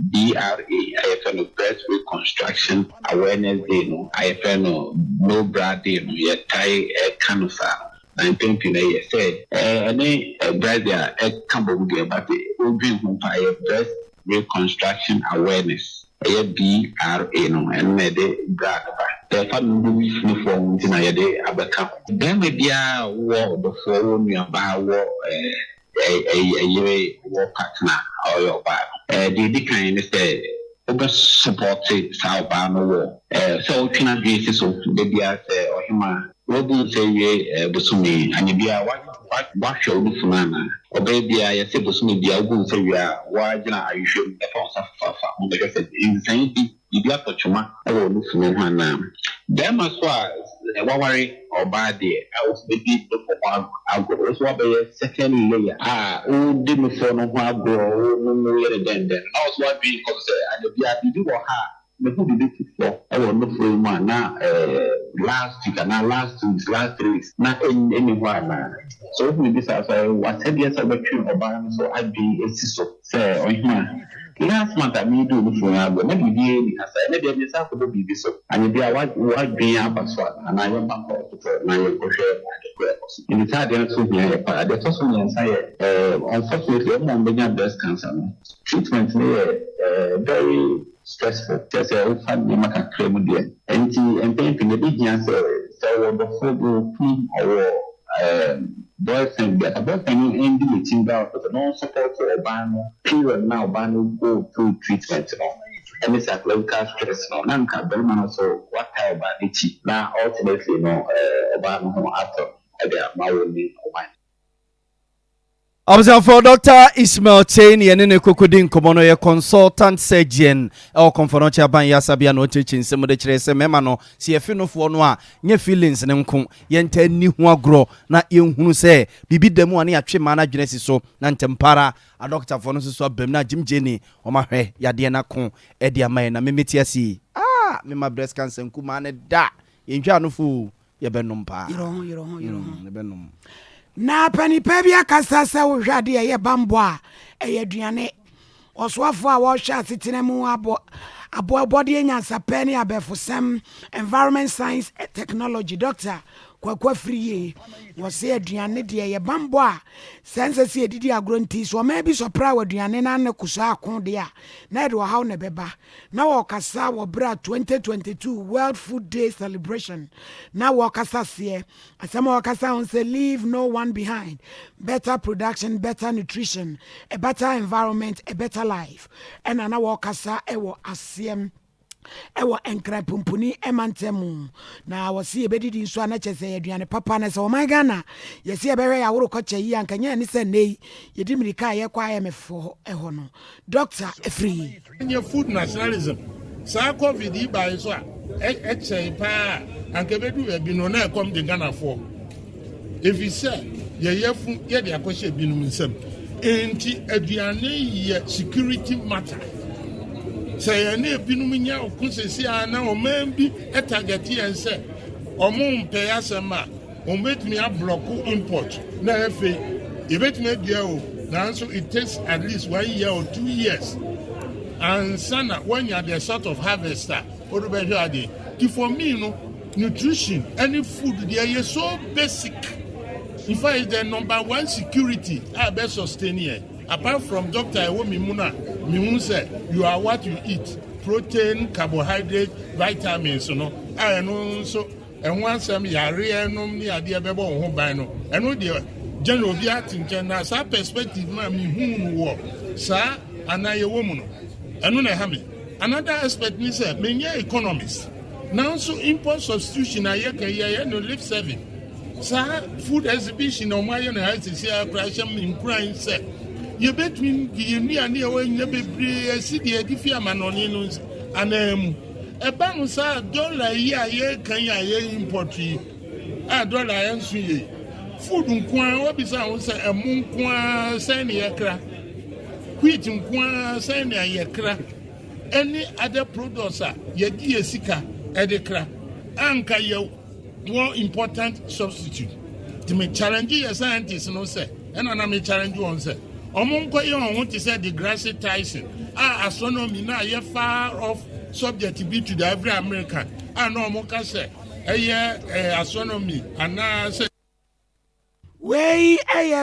J: BRA I breast reconstruction awareness day no I no brad day no you tie cancer I think you know you say any brother Cambodia but the breast reconstruction awareness BRA no and the brad the family uniform in a day abaka then maybe a war before we are by war a war partner or your bar the kind is the over supported South Bano war so can be so maybe I say or him Robu say Bosumi and you are what show the Funana or baby I say Bosumi be a good say why you should on the insane you have to chuma or look for one them as far as worry or bad day I was maybe I'll go so second layer who didn't for no one grow no then I was what being because I do or her the who did it for I will look for one now last week and last 3 weeks not anyone so we this as what 10 years ago so I'd be a sister say or him last month I made do for maybe the as I never be so could be so and be what be up as well and I am back for my share in the third so be the first one unfortunately I'm breast cancer treatment very stressful. Just a family make a claim there. And then the big answer so the full or boyfriend get a boyfriend in the meeting out with no support for a ban period now ban go through treatment. And it's a local stress no nanka belman so what type about it now ultimately no ban home after my own
B: for Dr. Ismail Chain yene kokodi nkomono ye consultant surgeon e konference ban ya sabia no teaching se mo de kire se mema no se ye finofo no a nye feelings ne nko ye nta ni hu agro na ye nhunu se bibi demu ane atwe ma na dwene si so na ntempara a doctor for no so abam na jimjeni o ma hwe yade na ko e de amaye na memeti asi me ma breast cancer nku ma ne da ye ntwa no fu ye benom pa
A: yiro
B: benom
A: na panipa bia kasa se wo hwade ye bambo a eye duane oswafo a wo hwa asetene mu abo de nyansa pani abefosem environment science and technology doctor kwakwa free wo se aduane de ye bambo a sense se edidi agro nti so ma bi so pra aduane na ne kusa akon de a na de wo haw ne beba na wo kasa wo bra 2022 World Food Day celebration na wo kasa se asema wo kasa on say leave no one behind, better production, better nutrition, a better environment, a better life. And na wo kasa e wo asem ewo enkra pumpuni emantemu na wasi ebedidi nso anache se aduane papa na se o my Ghana yesi ebere ya woro koche yi ankanya ni se nei yedi mirika ye kwa ye mefo eho no Dr. Efri
K: your food nationalism sa covid yi ba so a eche pa ankebedu e bi no na come the Ghana for if you say ye yefu ye de akoshe bi no nsem enti aduane ye security matter say any binum nya okusesi ana o man bi etageti en say omo mpe asema o betumi block import na efe e betumi dia o na so it takes at least 1 year or 2 years and sana when you are the sort of harvester odo be hwade for me no nutrition any food there is so basic in fact it's the number 1 security I be sustain here. Apart from Dr. Mimun said, you are what you eat. Protein, carbohydrate, vitamins, I know so. And once I'm yare, no, near the Bebo on Hobino. And no, dear, General Biatin can as a perspective, mammy, whom war, sir, and I a woman. And when I have it. Another aspect is a many economists. Now, so import substitution, I no live serving. Sir, food exhibition on my own house is here, crash in crying, sir. You bet me the near when you be city edifia manoninos and a bansa $1 ye can ye import $1 answer food nkwa what be say a moon kwa send yakra wheat nkwa send yakra any other products ye di sika edekra anka ye more important substitute to me challenge your scientists no say and I me challenge one say Omonko yon want to say the grassy Tyson. Astronomy now ye far off subject to be to the every American. No Omonka say astronomy and now say
A: Way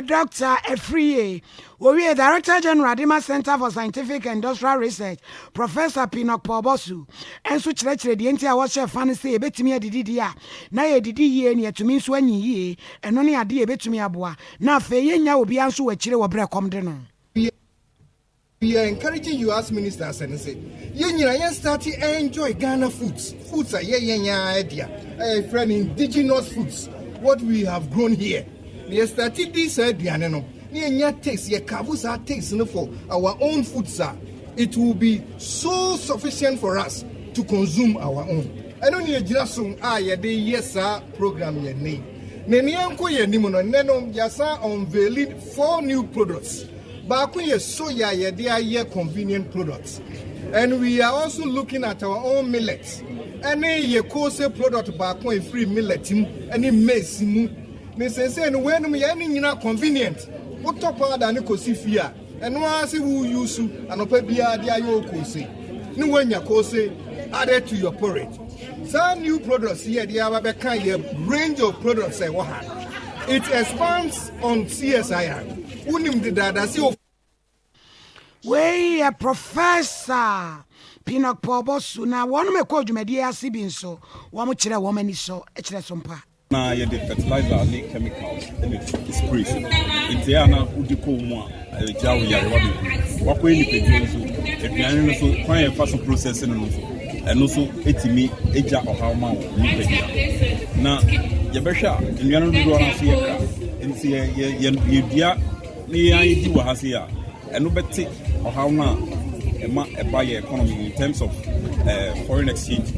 A: Dr. Efriye, we Director General Adima Center for Scientific and Industrial Research, Professor Pinok Pobosu, and so church the entire watcher fancy a bit to me a didia. Na ye didi ye near to me swan ye, and only a dear bit to me a bois. Now Fayena will be answered with chile or break comdeno.
L: We are encouraging you as ministers and say, you start to enjoy Ghana foods. Foods are idea. A friend indigenous foods, what we have grown here. We started this idea, no. Taste, taste for our own food, sir. It will be so sufficient for us to consume our own. I don't need just some yes, sir, program your name. Nenyanko ye nimono, nenom yasa unveiling 4 new products. Baku ye soya they are convenient products. And we are also looking at our own millets. Any ye kose product baku free millet, any maize. Necessary when we are convenient. What top of the Nicosifia and once who use and opebia dia yokose. No when ya kose added to your porridge. Some new products here, they have a range of products. It expands on CSIR. Unim the dada.
A: We a professor Pinok Pobosu na one me call you media sibin so one much woman is so Sompa.
M: Na ye the fertilizer and chemicals and it sprays. It's here now udiko mo jaw yare wa ko ni pejun so eduane no so kwan e fa so processing no so eno so etimi eja ohaw ma ni pedia na ye behwa eduane no do na so ye kra enti ye dua ni yan di wa ha se ya eno beti ohaw na e ma e ba ye economy in terms of foreign exchange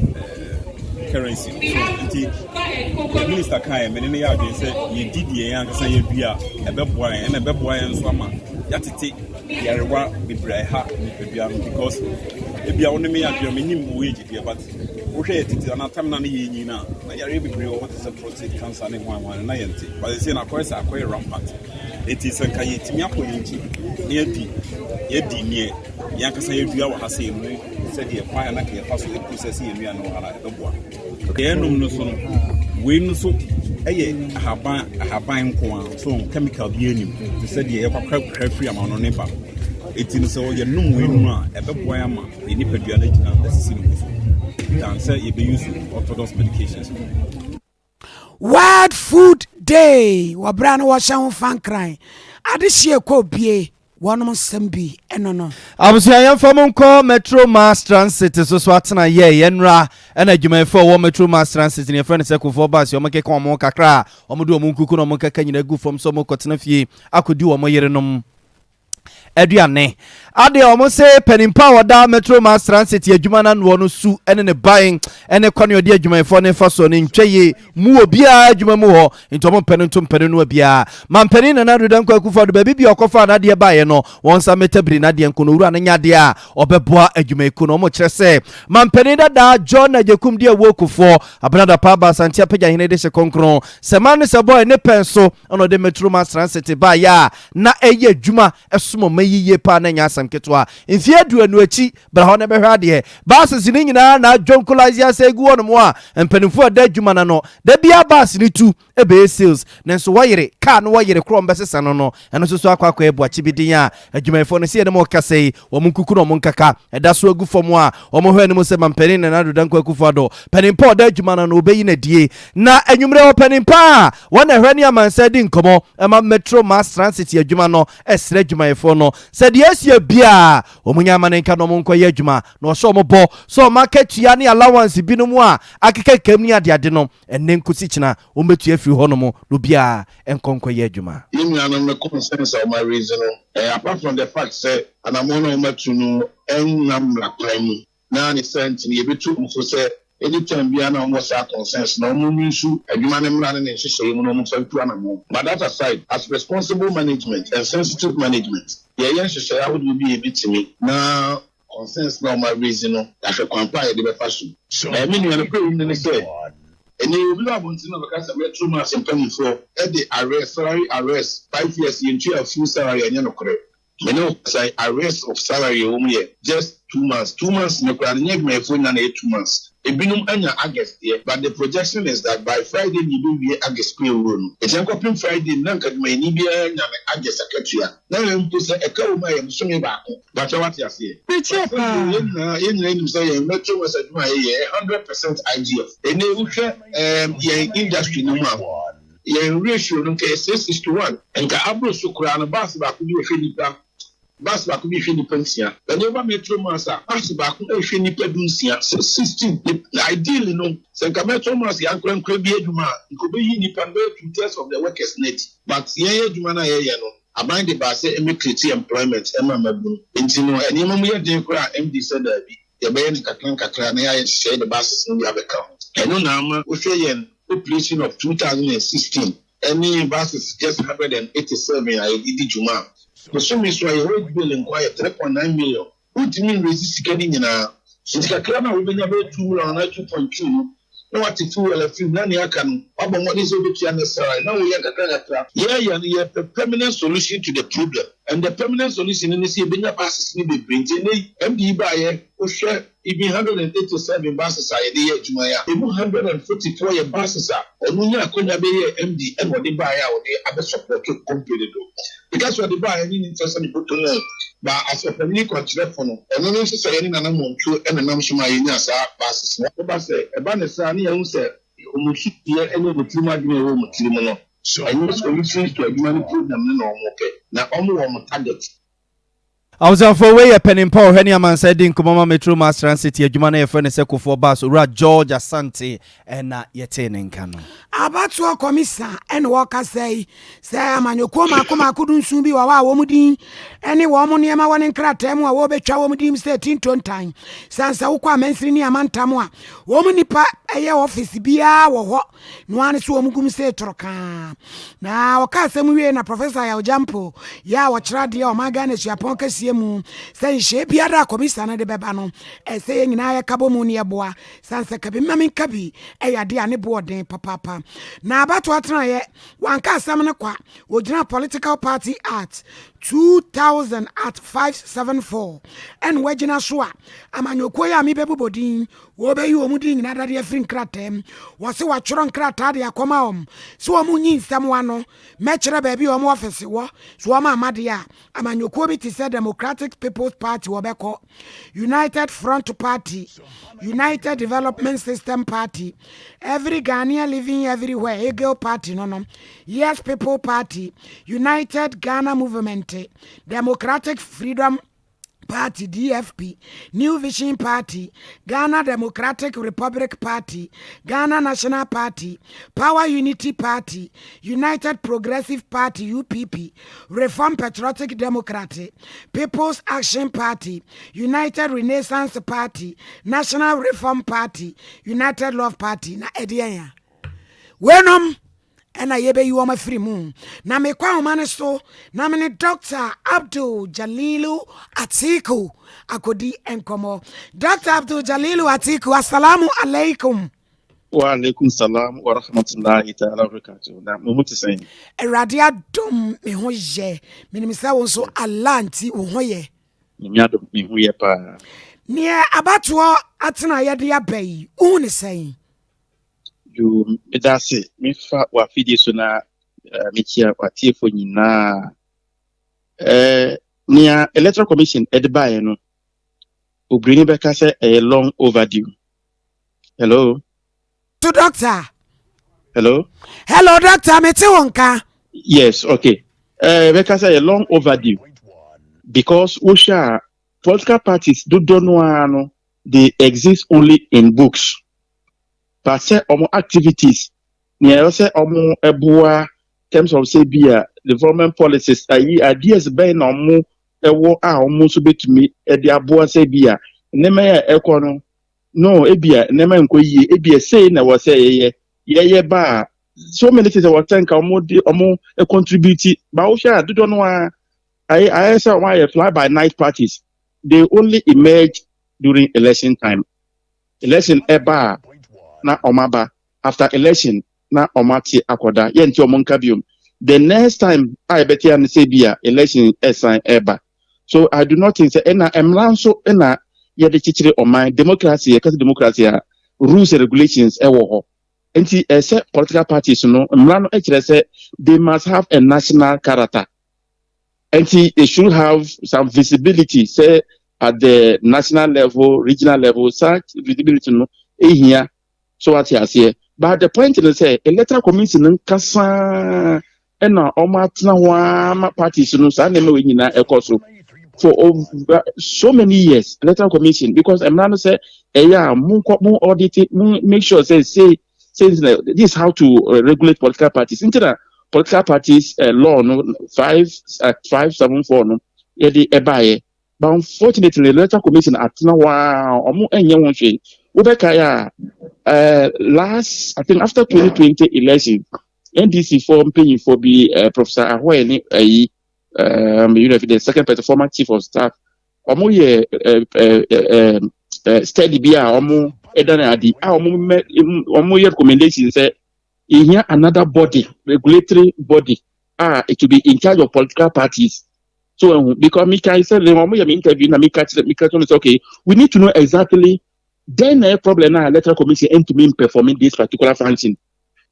M: currency. So the minister kai me ne ya dwen say ye didie yan kasa ye bia e beboa en e beboa en so ama yatete yarewa bebre ha ni bia because e bia woni me ya dwen me nim wo ejide but wo hwe yetete na tam na ye nyina na yare bebre wo te say prostate cancer ne hwan na yente but they say na kwesa akwai rampant it is an kai timi akoyinchi ye di nie yan kasa ye dua wa ha say mu said ye kwa na ke fa so e process ye nua no hala e beboa okay enum no so no we no so eye haban nko so chemical bi enim they said ye kwa free am no ne ba etinu so ye num we nu a e beboa ama e ni padua na gina asisi no so dan say ye be use orthodox medications.
A: World Food Day wabra no wa shan fan kran adehie ko bie one more sembi enono.
B: Abusuayan fam nko Metro Mass Transit so atena ye yenra ena adwumayefo wo Metro Mass Transit ne friend se kofo bus yo meke kan mo kakra omudu omunkuku no mo kaka nyina gu from so mo kotena fie akodi wo mo yerenom aduane ade omo se penimpa wada Metro Mass Transit adwuma na no no su ene ne ban ene kwani odi adwumayefo ne faso ne ntweye mu obia adwuma mu ho ntomo pene no obia mampeni na na rudan kwa kufa do baby bi okofa na de bae no wonsa metabri na de nkono wura na nyade a obeboa adwumayeko no mo kire se mampeni da John ajekum de wokufo abrada pa ba santia pagya hene de se konkron se man se boy ne penso ono de Metro Mass Transit ba ya na eye adwuma esomo mayiye pa na nya ketwa infie duanu achi bra ho ne behwa de bases ni nyina na adwonkolaisia segu wono mo a empanifo ada adwuma na no da bia bas ni tu ebe sales nenso wayere ka no wayere kro mbesesa no eno so akwa ebu achi bidin a adwumayefo no se ne mo kasei wo munkuku no mo nkaka eda so agu fom a wo mo hwe ne mo se mampeni na dodanko akufo do panimpa oda adwuma na no obeyi na die na anwumre wo panimpa wona hwe ne amansa di nkomo ema Metro Mass Transit adwuma no esre adwumayefo no se de asia bia omunya manenka no mo nkoye adwuma no so mo bo so market ya ne allowance binom a akeka kamni ade no enne nkusi kina o metu afiri ho no mo no bia enkonkoye adwuma
C: Yimya no consensus of my reason apart from the fact say anamono metu no enam la kwani na ni sent ni ebetu mfo say anytime bia na almost a consensus no mo nsu adwuma ne mra ne nhyehyɛ mu no mo fa tu anamo but that aside as responsible management and sensitive management yeah nhyehyɛ ya would be a bit me na consensus no my reason no ahwe kwampa ya de be fa so I mean you no pray ne say and you will have on because Metro Mass and penny for at the arrest, salary arrest, 5 years into a full salary and no correct. You know, say arrest of salary only just 2 months. 2 months, no crowd, my phone and 2 months. A binum anya August here, but the projection is that by Friday you will be August square room. It's a copy Friday, Nanka may Nibia and August Akatia. Now I'm to say a cow my am swimming back. But what you say? In say Metro was at my 100% IGF. And they will share industry no more. Your ratio don't care 6:1. And Cabro Sukra and Bass back to do a Philippa. Bas ba ko bi hwe nipa nsia ene Metro Mass bas ba ko hwe nipa dunsia 16 ideally no se ka Metro Mass ya nkran bi adwuma ko be yi nipa be 2/3 of the workers net but ye adwuma na ye no aban de ba se eme create employment ema mabu enti no ene mo ye den kra MD said that bi ye be ye kakra na ya share the bases no ya be ka eno na ama o hwe ye population of 2016 any bases just 187 I did juma. The sum is why a rate bill inquire 3.9 million. What mean resist getting in a since a clamor will be about 2.2. No, what if you a few nanny I can about what is over to understand. Now we are yeah, the permanent solution to the problem. And the permanent solution in this year being a passes need be printed. MD by a share even 187 buses are the edge Maya, 144 buses are or Nunya Kunya be MD and what they buy out the other support to compare. Because what they buy any interest in put to learn. But as a family contraction, and no necessarily an animal to and an amshima in us are buses. What say a banisani who said, Umushi here any of the two magno. So I use solutions to a human problem no okay. Now almost target.
B: I was for way a pen in Paul Henyaman said in Kumama Metro Mass Transit, Jumana, a friend, a second for bus, George Asante, and Yetenin Cano.
A: About to a commissar and Walker say, man, you come, couldn't soon be our woman. Any woman near my one in Kratem, or Wobe Chawodim 13 time. Sansa Uqua Mensini Amantamwa. Woman nipa a year office be our what? No one is woman say Troca. Now, Casam we and a professor Jampo, ya watch radio, my gun is your pocket. Say shape yada komisana de bebano e saying na yakabo munia boa sansa kabi mami kabi e yade ane boden papa na abato atena ye wanka asam ne kwa ogina political party act 2000 at 574 and wagina soa amanyoko ya mi bebodin wo be yi omudin na dade afrin kratem wo se wa choro nkrata de akoma so wo munyi nsam wano mekere ba bi wo mo office wo so wo ma amade a amanyoko bi ti se Democratic People's Party wo beko United Front Party United Development System Party Every Ghanaian Living Everywhere Eagle Party no Yes People Party United Ghana Movement Asante, Democratic Freedom Party DFP, New Vision Party, Ghana Democratic Republic Party, Ghana National Party, Power Unity Party, United Progressive Party UPP, Reform Patriotic Democratic, People's Action Party, United Renaissance Party, National Reform Party, United Love Party. Na edianya. Wenom ɛna yɛbɛyi wɔn afiri mu na mekwa wɔn so na mene Dr. Abdul Jalilu Atiku akodi nkɔmɔ. Dr. Abdul Jalilu Atiku, assalamu alaikum.
N: Wa alaikum salam wa rahmatullahi ta'ala wa barakatuh. Na mo muti sɛn.
A: Awurade adom me ho yɛ. Menim sɛ wo nso Allah nti wo ho yɛ.
N: Me adom me ho yɛ pa.
A: Nea abatoɔ atena yɛde aba yi, wo ne sɛn?
N: Yo medase me fa wa fidi so na me kia wa tiefo nyina. Nia electoral commission edbaye no. Obrini beka sɛ a long overdue. Hello.
A: To doctor.
N: Hello.
A: Hello doctor, me te wonka.
N: Yes, okay. Beka sɛ a long overdue. Because Osha political parties don't know they exist only in books. But say omo activities near say omo ebua terms of say bia development policies ideas be na omo ewo a omo so betumi e de aboa say bia nema ya ekono no ebia nema nko yie ebia say na wo say ye ba so many things what think omo contribute ba wo sha do no I say why fly by night parties they only emerge during election time. Election eba na omaba after election na omati akoda yenti omonka biom. The next time I bet you say bia election esan eba. So I do not think say ena emlanso ena ye de chichire on my democracy e kasi democracy rules and regulations ewo ho. Enti say political parties no emlano e kire say they must have a national character. Enti they should have some visibility say at the national level, regional level, such visibility no here. So what you say, but the point is say electoral commission kasa ena omatna wa parties no sa na me nyina ekoso for over so many years electoral commission because I'm not say yeah mo audit make sure say this is how to regulate political parties into political parties law no 574 no e dey ebaye but unfortunately electoral commission atna wa omo enye won hwe Ubekaya, last, I think after 2020 election, NDC form paying for be Professor Ahoy, the second person, former chief of staff, Omo steady bia, Omo Edanadi, Omo recommendation say, here another body, regulatory body, it will be in charge of political parties. So, because Mika said, interview, okay, we need to know exactly. Then a problem now electoral commission and to mean performing this particular function.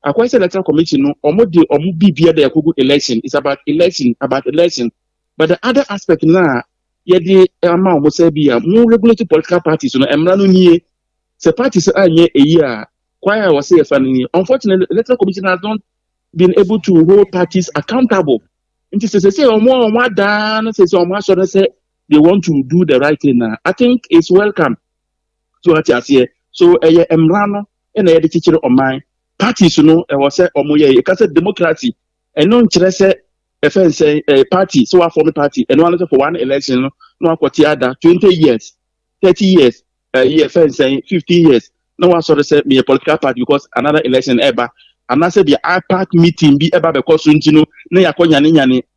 N: Akwa say electoral commission no omo bibia dey go election. It's about election. But the other aspect now, ye dey ama omo say bia mo regulatory political parties no emra no nie. Se parties anye a year. Why was say funny. Unfortunately, electoral commission has not been able to hold parties accountable. And say omo dan say omo say they want to do the right thing now. I think it's welcome. So what you say? So emrano and the teacher on my parties, it was said you can say democracy and non say a party, so I form a party and one for one election, no what the other 20 years, 30 years, saying 15 years. No one sort of said me a political party because another election ever. And I said the IPAC meeting be ever because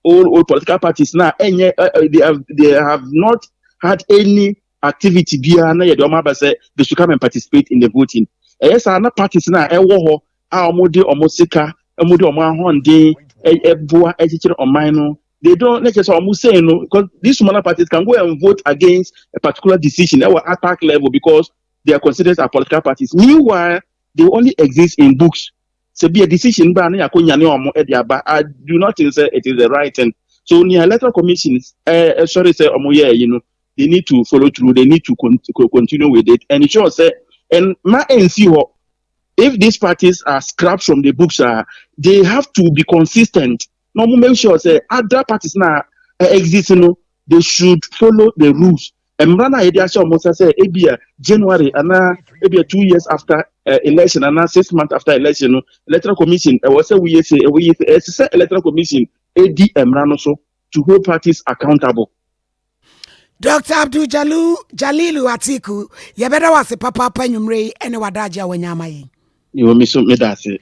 N: all political parties now and they have not had any activity bia na ye de omaba say they should come and participate in the voting. Yes, na parties na ewo ho a omode omosika omode omahonde eboa echichire oman no they don't let us say no because these smaller parties can go and vote against a particular decision at attack level because they are considered as political parties. Meanwhile, they only exist in books. So be a decision ba na yakonya ne omo e dia ba. I do not think say it is the right thing. So near electoral commissions sorry say omo they need to follow through. They need to continue with it. And it shows that, and my NC, if these parties are scrapped from the books, they have to be consistent. No, make sure say other parties now exist no they should follow the rules mmara na yɛde ahyɛ ɔmo say ebia January ana ebia 2 years after election ana 6 months after election no electoral commission was say we say electoral commission edi mmara no so to hold parties accountable.
A: Dr. Abdul Jalilu Atiku, yebeda wase papa nyumre ene wadaja wanyama yin.
N: You me so me that say.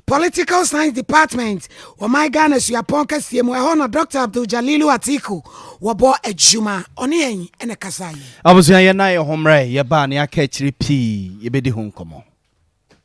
A: Political Science Department, o my Ghana su yaponka siemu ehona Dr. Abdul Jalilu Atiku wabo ejuma oni yen ene kasayi.
B: Abusuya ye na ye homre ye ba ne aka chiri pi ye bedi ho nkomo.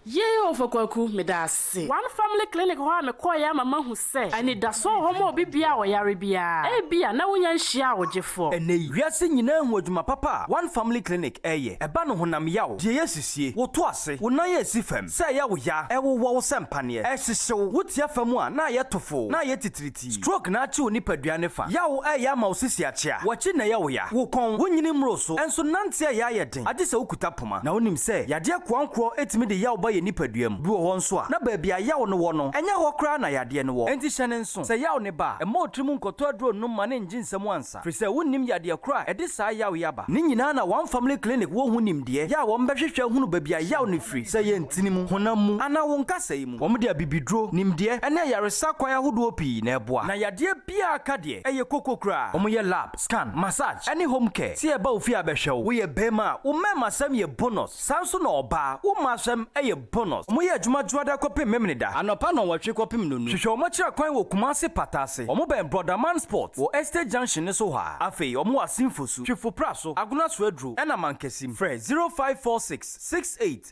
O: Ye ofakwaku medase. One family clinic ho me call ya mama hu say. Ani da so homo bibia wo yare bia. E bia na wonya nhia wo gefo.
P: Ene wiase nyina hu adwuma papa. One family clinic eye. Eba no honam yawo. Die yesisie. Wo to ase. Wo na ye sifam. Say ya wo ya. E wo wo sempane. E hyehyew. Wo tia fam a na ye tofo. Na ye titiriti. Stroke na chi oni paduane fa. Yawo e ya ma osisi achia. Wo chi na ya wo ya. Wo kon wo nyini mro so. Enso nante ya ye den. Ade se okuta poma. Na wonim say yade akwankro etimi de yawo ba ye nipaduam. Bi wo nso a. Na ba bia yawo no wo no. Enya ho kra na yade no wo. Enti hyene nso. Say yawo ne ba. E ma otrimu nkoto adro no ma ne nginsem ansa. Firi say wonnim yade kra e de sa yawo yaba. Ni nyina na one family clinic wo hunim de. Ya wo mbehwehwe hunu ba bia yawo ne firi. Say ye ntinimu honam mu. Ana wo nkasa yi mu. Wo de abibidro nimde. Ene yaresa kwan ahodo opi na eboa. Na yade bia aka de. Eye kokokra. Omo ye lab, scan, massage, any home care. See eba ofi abehwew. Wo ye bema, wo mema sam ye bonus. Sanso na oba, wo masam eye bonus. Omo ye adwuma juada kopem memne da. Anopa no watwe kopem nonu. Hwehwe omo kira kwan wo Kumasi Patase. Omo ben Brother Man Sport. Wo Estate Junction ne so ha. Afei omo asimfosu. Hwefo praso. Aguna so adru. Ena mankesim. Frɛ 0546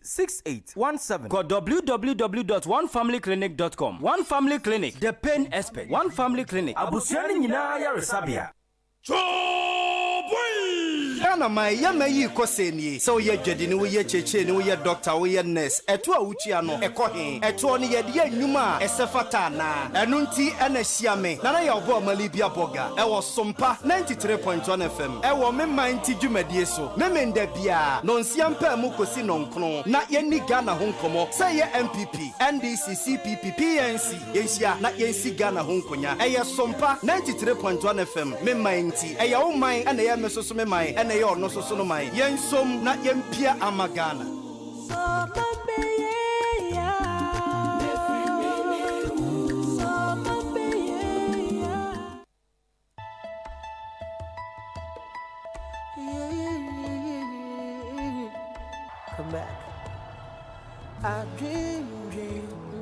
P: 686817. Go www.onefamilyclinic.com. One Family Clinic, the pain expert. One Family Clinic. Abusuani nyina ya resabia.
H: Kana mai yamayi kosenie so ye dwede ne wo ye cheche ne wo ye doctor wo ye nurse eto a wutua no ekohe eto ne ye de anwuma esefata na enu nti ena hia me na ye obo amali bia boga e wo Sompa 93.1 FM e wo me man ti dwumadie so me menda bia no nsia mpa mu kosi no nkno na ye ni Ghana ho nkomo say ye MPP NDC CPP PNC ye hia na ye nsi Ghana ho nkonya e ye Sompa 93.1 FM me man ti e ye wo man ena ye mesoso me man ena ye ono soso no man yen som na yen pia amagana
Q: come back. I dream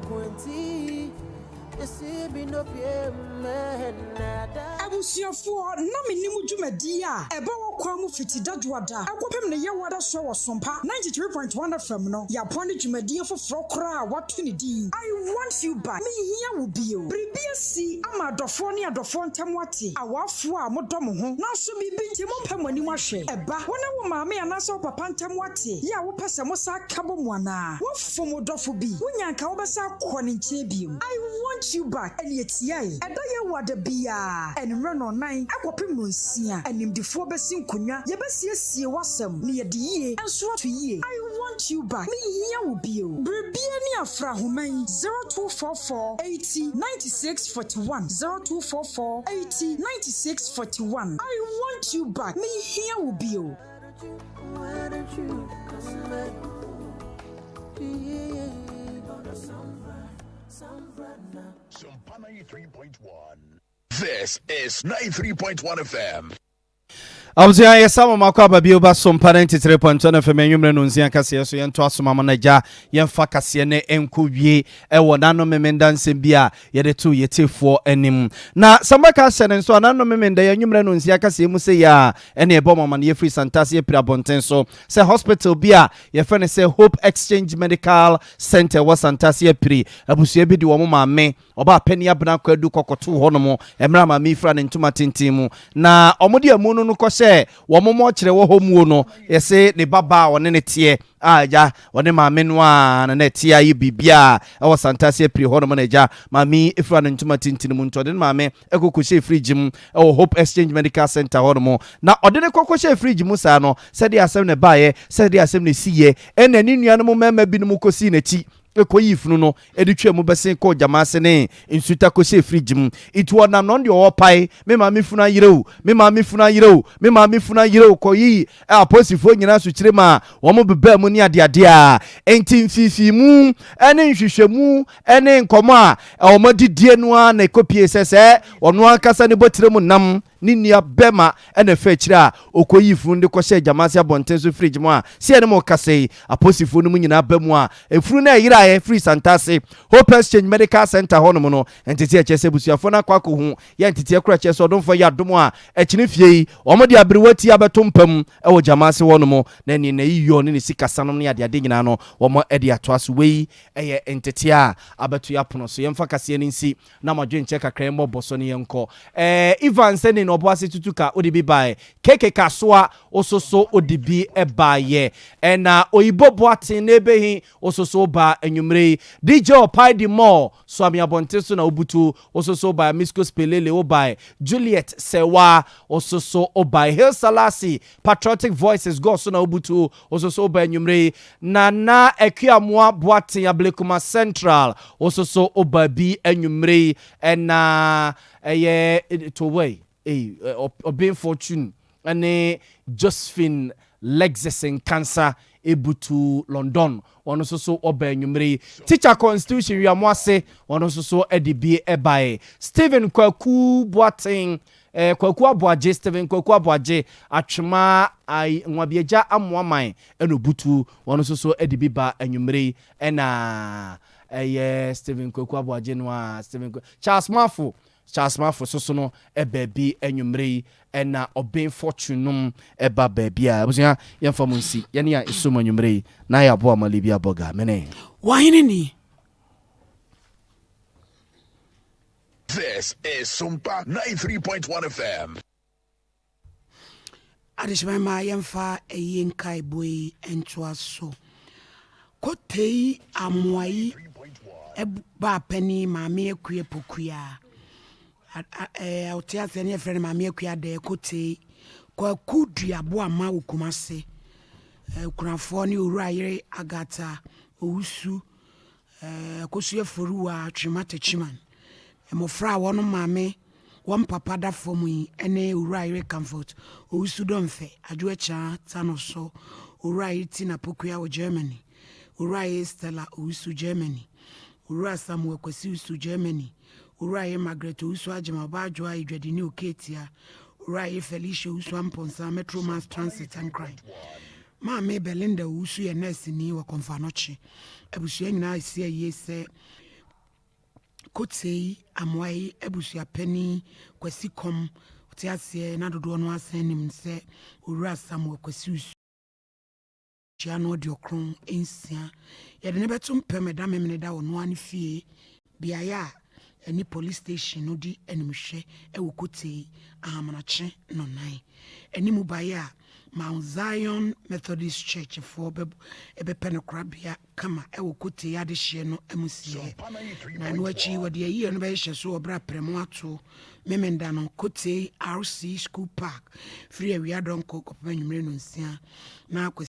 Q: Quinty.
R: Abusiafo na menimu dwumadi a eba wokwa mu fiti dadwoada akopem ne yewada so wo Sompa 93.1 FM no ya pon dwumadi foforo kra wato ne di I want you back me hia wo bio bribia si ama adofo ne adofo ntamwate awafo a modom ho na so bibi nti mompamani mu ahwe eba wona wo maame anasa wo papa ntamwate ya wo pese mo sa kabo mu ana wo fomo dofo bi wonyanka wo besa kɔ ne nche bio I want you back and yet yai edaye wada bia and run on 9 akopem no nsia animdifo besi nkonya ye besiesie wasem ne ye de yie enso to yie I want you back me hia wo bio bribia ni afra homan 0244 80 96 41 0244 80 96 41 I want you back me hia wo bio
S: Sompa 93.1. This is 93.1 FM.
B: Abusia ye sama makwa babio ba Sompa 93.1 FM enwumre no nsia kase so ye nto asoma manager ye mfa kase ne enkowie e wo nano memenda nsem bia ye de to ye tefo anim na samba kase ne so nano memenda ye enwumre no nsia kase mu se ya ene e bom man ye free santase ye pira bonten so se hospital bia ye fe ne se Hope Exchange Medical Center wa santase ye pri abusia bi di wo mo maame oba pani abna kwadu kokoto hono emra maame ifra ne ntuma tintimu na omodi amu no ko womomo kire wo homuo no yese ne baba wone ne tie aja wone maame no a na tie ayi bibia e wo santase pri hono na ja maame ifra ne ntuma tintin mu ntode ne maame ekokoshe fridge mu e wo Hope Exchange Medical Center hono na ode ne kokoshe fridge mu sa no se de asem ne baaye se de asem ne siye ena ni nua no mema bi no kosi na chi ekoyi funu no editwa mu besen ko jamase ne insuta ko se fridge mu it was na non de opai me ma me funa yireo me ma me funa yireo ko yi aposifo nyina so kire ma wo mo beba mu ne ade a enti fifi mu ene nhwehwemu ene nkomo a wo mo didie no a na kopie sese ono akasa ne botire mu nam ni nia bema ene fa kire a okoyi funu de ko se jamase abonten so fridge mu a se ene mo kase aposifo no mu nyina ba mu a efuru na yira free santase Hope Exchange Medical Center hono no entiti echese busuafo na kwako hu ya entiti ekura chese odonfo ya domo a echini fie omodi abirewati abetompam ewo jamase hono mo na ni na yiyo ni sikasanom ne ade nyina no womo ede atoaso wei eye entiti a abeto ya pono so yemfa kase ni nsi na madwe nche kakra mo boso ne yenko Ivan sene no boase tutuka odibi bae keke kasoa ososo odibi ebaye na oyibo boate na ebehi ososo ba enyumre DJ Opai di Mo so ami abonte so na obutu ososo by Misco Spelele obai Juliet Sewa ososo obai Hill Salasi Patriotic Voices go so na obutu ososo obai enyumre Nana Ekiamwa Boate Ablekuma Central ososo obai bi enyumre na to way obin fortune ane Josephine Lexus and Cancer ebutu London ono so oba enyumre teacher constitution wi amwase ono so edibi ebae Stephen Kwaku Boateng Kwaku Aboaje Stephen Kwaku Aboaje atwema ai nwabieja amoaman enobutu ono so edibi ba enyumre ena Stephen Kwaku Aboaje no Stephen Charles Mafo so no ebabi enyumre ena obin fortune eba babia abusia yemfa munsi yene ya esoma enyumre na ya bo amalibi aboga mene
A: wahine ni.
S: This is Sompa 93.1 FM.
A: Adishma yemfa eyinkai boy entwaso kotei amwai eba peni mame ekue pokuya otia sene friend mame ekua de kote kwa kudu abo ama okumase kunafo ni owura yire agata owusu kosu eforuwa atwemate chiman emofra wono mame won papa da fomu yi ene owura yire comfort owusu donfe adwocha tanoso owura yire tina pokua wo Germany owura yire Stella owusu Germany owura Samuel kwesi owusu Germany Uraye Margaret Usu Ajima Bajwa Idwedini Oketia Uraye Felicia Usu Amponsa Metro Mass Transit and Crime Ma me Belinda Usu ye nurse ni wa konfanochi ebusu nyina isi ye se kotei amwai ebusu apeni kwesi kom otiase na dodo no asenim se ura Samuel kwesi Usu Chiano di okron ensia ye de ne betum pemeda memene da ono ani fie biaya any police station no di enimhwe ewokote ahamanache no nine any mubaya Mount Zion Methodist Church for ebe penokrabia kama ewokote ya de hye no emusie na no achi wode ayi no be hye so obra premo ato memenda no kote RC School Park free awia don ko kopanyumre no nsia na